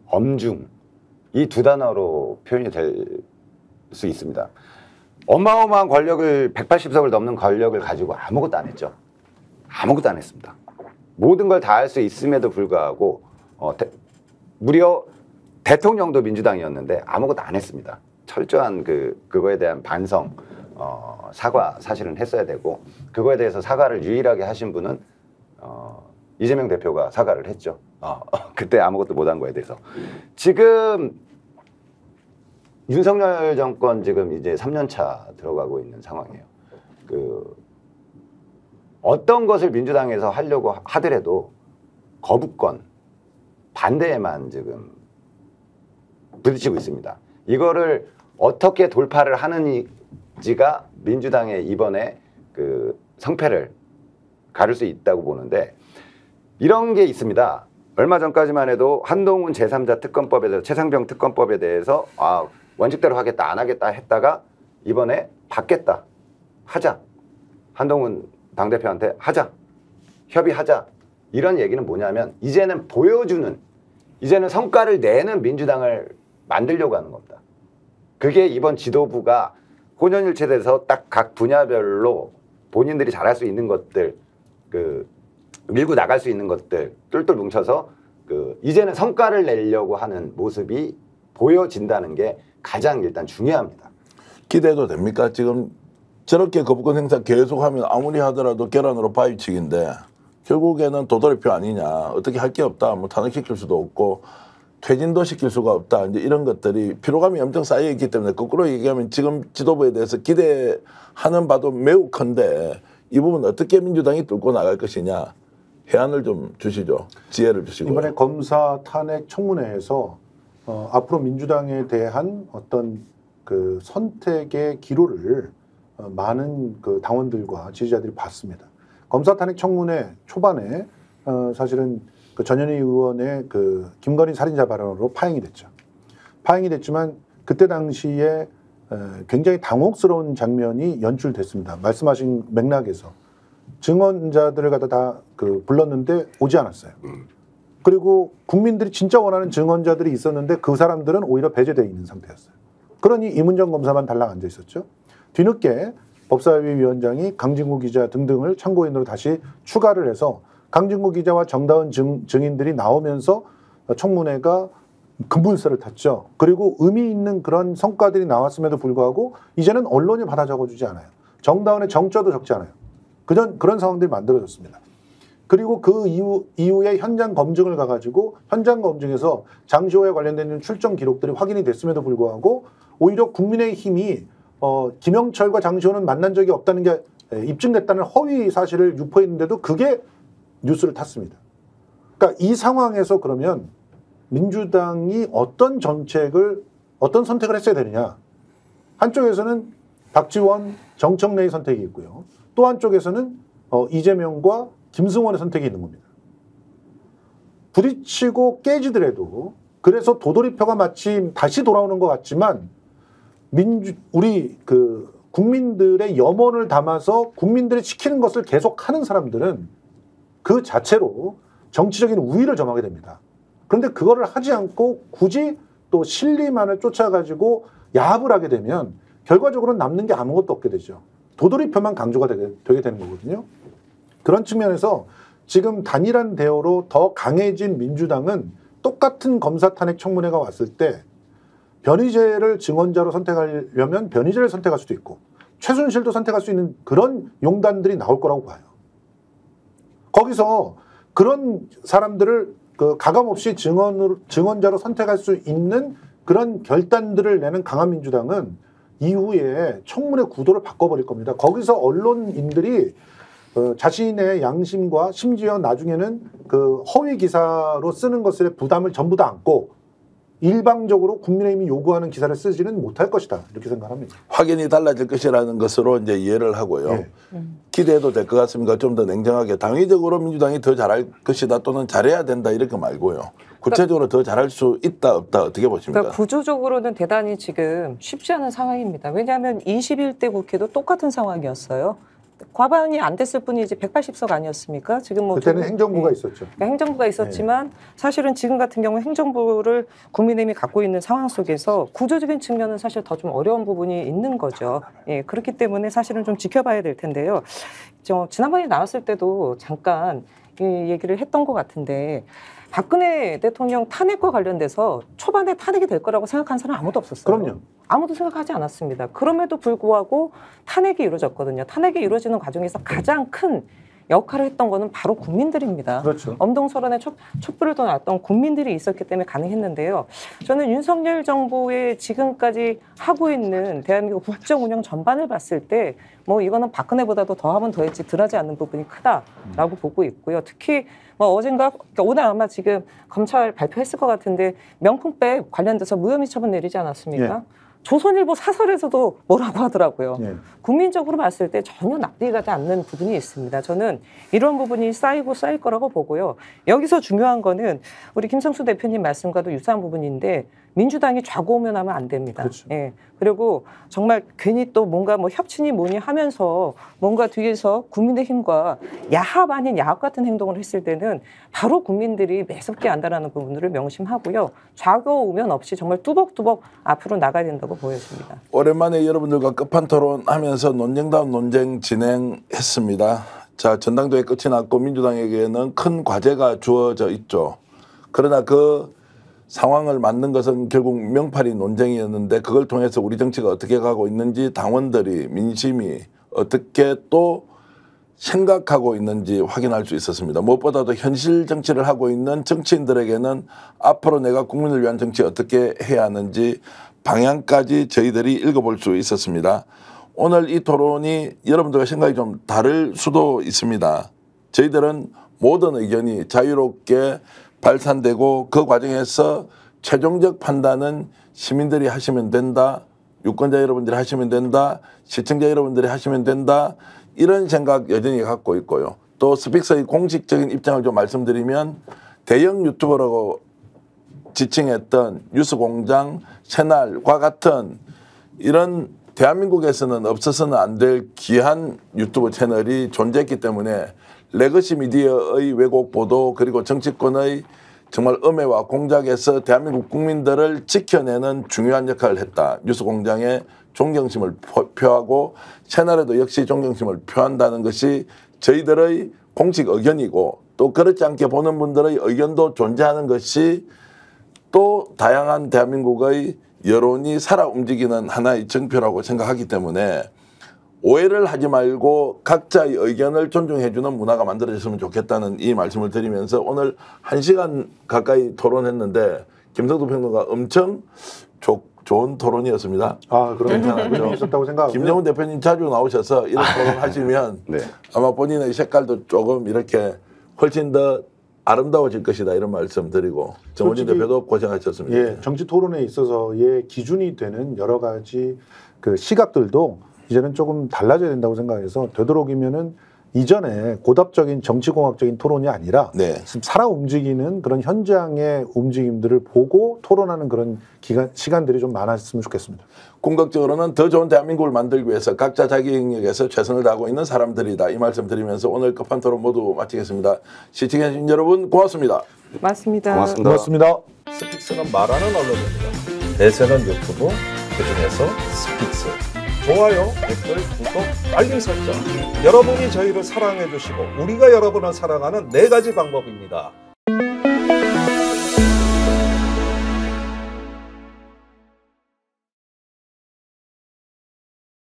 엄중, 이 두 단어로 표현이 될 수 있습니다. 어마어마한 권력을, 180석을 넘는 권력을 가지고 아무것도 안 했죠. 아무것도 안 했습니다. 모든 걸 다 할 수 있음에도 불구하고 무려 대통령도 민주당이었는데 아무것도 안 했습니다. 철저한 그거에 대한 반성, 사과 사실은 했어야 되고 그거에 대해서 사과를 유일하게 하신 분은 이재명 대표가 사과를 했죠. 그때 아무것도 못한 거에 대해서. 지금 윤석열 정권 지금 이제 3년 차 들어가고 있는 상황이에요. 어떤 것을 민주당에서 하려고 하더라도 거부권, 반대에만 지금 부딪히고 있습니다. 이거를 어떻게 돌파를 하는지가 민주당의 이번에 성패를 가를 수 있다고 보는데 이런 게 있습니다. 얼마 전까지만 해도 한동훈 제3자 특검법에 대해서 최상병 특검법에 대해서 원칙대로 하겠다 안 하겠다 했다가 이번에 받겠다 하자 한동훈 당대표한테 하자 협의하자 이런 얘기는 뭐냐면 이제는 보여주는 이제는 성과를 내는 민주당을 만들려고 하는 겁니다. 그게 이번 지도부가 혼연일체돼서 딱 각 분야별로 본인들이 잘할 수 있는 것들 밀고 나갈 수 있는 것들 똘똘 뭉쳐서 이제는 성과를 내려고 하는 모습이 보여진다는 게 가장 일단 중요합니다. 기대도 됩니까? 지금 저렇게 거부권 행사 계속하면 아무리 하더라도 계란으로 바위치기인데 결국에는 도돌이표 아니냐 어떻게 할 게 없다 뭐 탄핵시킬 수도 없고 퇴진도 시킬 수가 없다 이제 이런 것들이 피로감이 엄청 쌓여 있기 때문에 거꾸로 얘기하면 지금 지도부에 대해서 기대하는 바도 매우 큰데 이 부분 어떻게 민주당이 뚫고 나갈 것이냐 해안을 좀 주시죠. 지혜를 주시고. 이번에 검사 탄핵 청문회에서 앞으로 민주당에 대한 어떤 선택의 기로를 많은 당원들과 지지자들이 봤습니다. 검사 탄핵 청문회 초반에 사실은 전현희 의원의 김건희 살인자 발언으로 파행이 됐죠. 파행이 됐지만 그때 당시에 굉장히 당혹스러운 장면이 연출됐습니다. 말씀하신 맥락에서 증언자들을 갖다 다 불렀는데 오지 않았어요. 그리고 국민들이 진짜 원하는 증언자들이 있었는데 그 사람들은 오히려 배제되어 있는 상태였어요. 그러니 이문정 검사만 달랑 앉아 있었죠. 뒤늦게 법사위 위원장이 강진구 기자 등등을 참고인으로 다시 추가를 해서 강진구 기자와 정다은 증인들이 나오면서 청문회가 급문서를 탔죠. 그리고 의미 있는 그런 성과들이 나왔음에도 불구하고 이제는 언론이 받아 적어주지 않아요. 정다은의 정자도 적지 않아요. 그런 상황들이 만들어졌습니다. 그리고 그 이후에 현장 검증을 가가지고 현장 검증에서 장시호에 관련된 출정 기록들이 확인이 됐음에도 불구하고 오히려 국민의힘이 김영철과 장시호는 만난 적이 없다는 게 입증됐다는 허위 사실을 유포했는데도 그게 뉴스를 탔습니다. 그러니까 이 상황에서 그러면 민주당이 어떤 선택을 했어야 되느냐. 한쪽에서는 박지원, 정청래의 선택이 있고요. 또 한쪽에서는 이재명과 김승원의 선택이 있는 겁니다. 부딪히고 깨지더라도 그래서 도돌이표가 마치 다시 돌아오는 것 같지만 우리 국민들의 염원을 담아서 국민들이 지키는 것을 계속하는 사람들은 그 자체로 정치적인 우위를 점하게 됩니다. 그런데 그거를 하지 않고 굳이 또 실리만을 쫓아가지고 야합을 하게 되면 결과적으로 남는 게 아무것도 없게 되죠. 도돌이표만 강조가 되게 되는 거거든요. 그런 측면에서 지금 단일한 대우로 더 강해진 민주당은 똑같은 검사 탄핵 청문회가 왔을 때 변희재를 증언자로 선택하려면 변희재를 선택할 수도 있고 최순실도 선택할 수 있는 그런 용단들이 나올 거라고 봐요. 거기서 그런 사람들을 가감없이 증언자로 선택할 수 있는 그런 결단들을 내는 강한 민주당은 이후에 청문회 구도를 바꿔버릴 겁니다. 거기서 언론인들이 자신의 양심과 심지어 나중에는 허위 기사로 쓰는 것의 부담을 전부 다 안고 일방적으로 국민의힘이 요구하는 기사를 쓰지는 못할 것이다. 이렇게 생각합니다. 확연히 달라질 것이라는 것으로 이제 이해를 하고요. 네. 기대해도 될 것 같습니까? 좀 더 냉정하게 당위적으로 민주당이 더 잘할 것이다 또는 잘해야 된다 이렇게 말고요. 구체적으로 더 잘할 수 있다 없다 어떻게 보십니까? 그러니까 구조적으로는 대단히 지금 쉽지 않은 상황입니다. 왜냐하면 21대 국회도 똑같은 상황이었어요. 과반이 안 됐을 뿐이지 180석 아니었습니까? 지금 그때는 행정부가 있었죠. 그러니까 행정부가 있었지만 사실은 지금 같은 경우 행정부를 국민의힘이 갖고 있는 상황 속에서 구조적인 측면은 사실 더 좀 어려운 부분이 있는 거죠. 예, 그렇기 때문에 사실은 좀 지켜봐야 될 텐데요. 지난번에 나왔을 때도 잠깐 이 얘기를 했던 것 같은데 박근혜 대통령 탄핵과 관련돼서 초반에 탄핵이 될 거라고 생각한 사람 아무도 없었어요. 그럼요. 아무도 생각하지 않았습니다. 그럼에도 불구하고 탄핵이 이루어졌거든요. 탄핵이 이루어지는 과정에서 가장 큰 역할을 했던 거는 바로 국민들입니다. 그렇죠. 엄동설원에 촛불을 던졌던 국민들이 있었기 때문에 가능했는데요. 저는 윤석열 정부의 지금까지 하고 있는 대한민국 국정 운영 전반을 봤을 때 뭐 이거는 박근혜보다도 더하면 더했지 덜하지 않는 부분이 크다라고 보고 있고요. 특히 뭐 어젠가 그러니까 오늘 아마 지금 검찰 발표했을 것 같은데 명품백 관련돼서 무혐의 처분 내리지 않았습니까? 예. 조선일보 사설에서도 뭐라고 하더라고요. 예. 국민적으로 봤을 때 전혀 납득이 가지 않는 부분이 있습니다. 저는 이런 부분이 쌓이고 쌓일 거라고 보고요. 여기서 중요한 거는 우리 김성수 대표님 말씀과도 유사한 부분인데 민주당이 좌고우면하면 안 됩니다. 그렇죠. 예. 그리고 정말 괜히 또 뭔가 뭐 협치니 뭐니 하면서 뭔가 뒤에서 국민의힘과 야합 아닌 야합 같은 행동을 했을 때는 바로 국민들이 매섭게 안다라는 부분들을 명심하고요. 좌고우면 없이 정말 뚜벅뚜벅 앞으로 나가야 된다고 보여집니다. 오랜만에 여러분들과 끝판 토론하면서 논쟁다운 논쟁 진행했습니다. 자, 전당대회 끝이 났고 민주당에게는 큰 과제가 주어져 있죠. 그러나 그 상황을 만든 것은 결국 명팔이 논쟁이었는데 그걸 통해서 우리 정치가 어떻게 가고 있는지 당원들이 민심이 어떻게 또 생각하고 있는지 확인할 수 있었습니다. 무엇보다도 현실 정치를 하고 있는 정치인들에게는 앞으로 내가 국민을 위한 정치 어떻게 해야 하는지 방향까지 저희들이 읽어볼 수 있었습니다. 오늘 이 토론이 여러분들과 생각이 좀 다를 수도 있습니다. 저희들은 모든 의견이 자유롭게 발산되고 그 과정에서 최종적 판단은 시민들이 하시면 된다. 유권자 여러분들이 하시면 된다. 시청자 여러분들이 하시면 된다. 이런 생각 여전히 갖고 있고요. 또 스픽스의 공식적인 입장을 좀 말씀드리면 대형 유튜버라고 지칭했던 뉴스공장, 채널과 같은 이런 대한민국에서는 없어서는 안 될 귀한 유튜브 채널이 존재했기 때문에 레거시 미디어의 왜곡 보도 그리고 정치권의 정말 음해와 공작에서 대한민국 국민들을 지켜내는 중요한 역할을 했다. 뉴스공장에 존경심을 표하고 채널에도 역시 존경심을 표한다는 것이 저희들의 공식 의견이고 또 그렇지 않게 보는 분들의 의견도 존재하는 것이 또 다양한 대한민국의 여론이 살아 움직이는 하나의 증표라고 생각하기 때문에 오해를 하지 말고 각자의 의견을 존중해주는 문화가 만들어졌으면 좋겠다는 이 말씀을 드리면서 오늘 1시간 가까이 토론했는데 김성수 평론가 엄청 좋은 토론이었습니다. 아, 그런 의견이 있었다고 생각하고요. 김정은 대표님 자주 나오셔서 이런 토론 하시면 네. 아마 본인의 색깔도 조금 이렇게 훨씬 더 아름다워질 것이다 이런 말씀 드리고 정원진 대표도 고생하셨습니다. 예, 정치 토론에 있어서의 기준이 되는 여러 가지 그 시각들도 이제는 조금 달라져야 된다고 생각해서 되도록이면은 이전에 고답적인 정치공학적인 토론이 아니라 네. 지금 살아 움직이는 그런 현장의 움직임들을 보고 토론하는 그런 시간들이 좀 많았으면 좋겠습니다. 궁극적으로는 더 좋은 대한민국을 만들기 위해서 각자 자기 영역에서 최선을 다하고 있는 사람들이다. 이 말씀 드리면서 오늘 끝판 토론 모두 마치겠습니다. 시청해주신 여러분 고맙습니다. 맞습니다. 고맙습니다. 고맙습니다. 스픽스는 말하는 언론입니다. 대세는 유튜브, 그중에서 스픽스. 좋아요, 댓글, 구독, 알림 설정. 여러분이 저희를 사랑해 주시고 우리가 여러분을 사랑하는 4가지 방법입니다.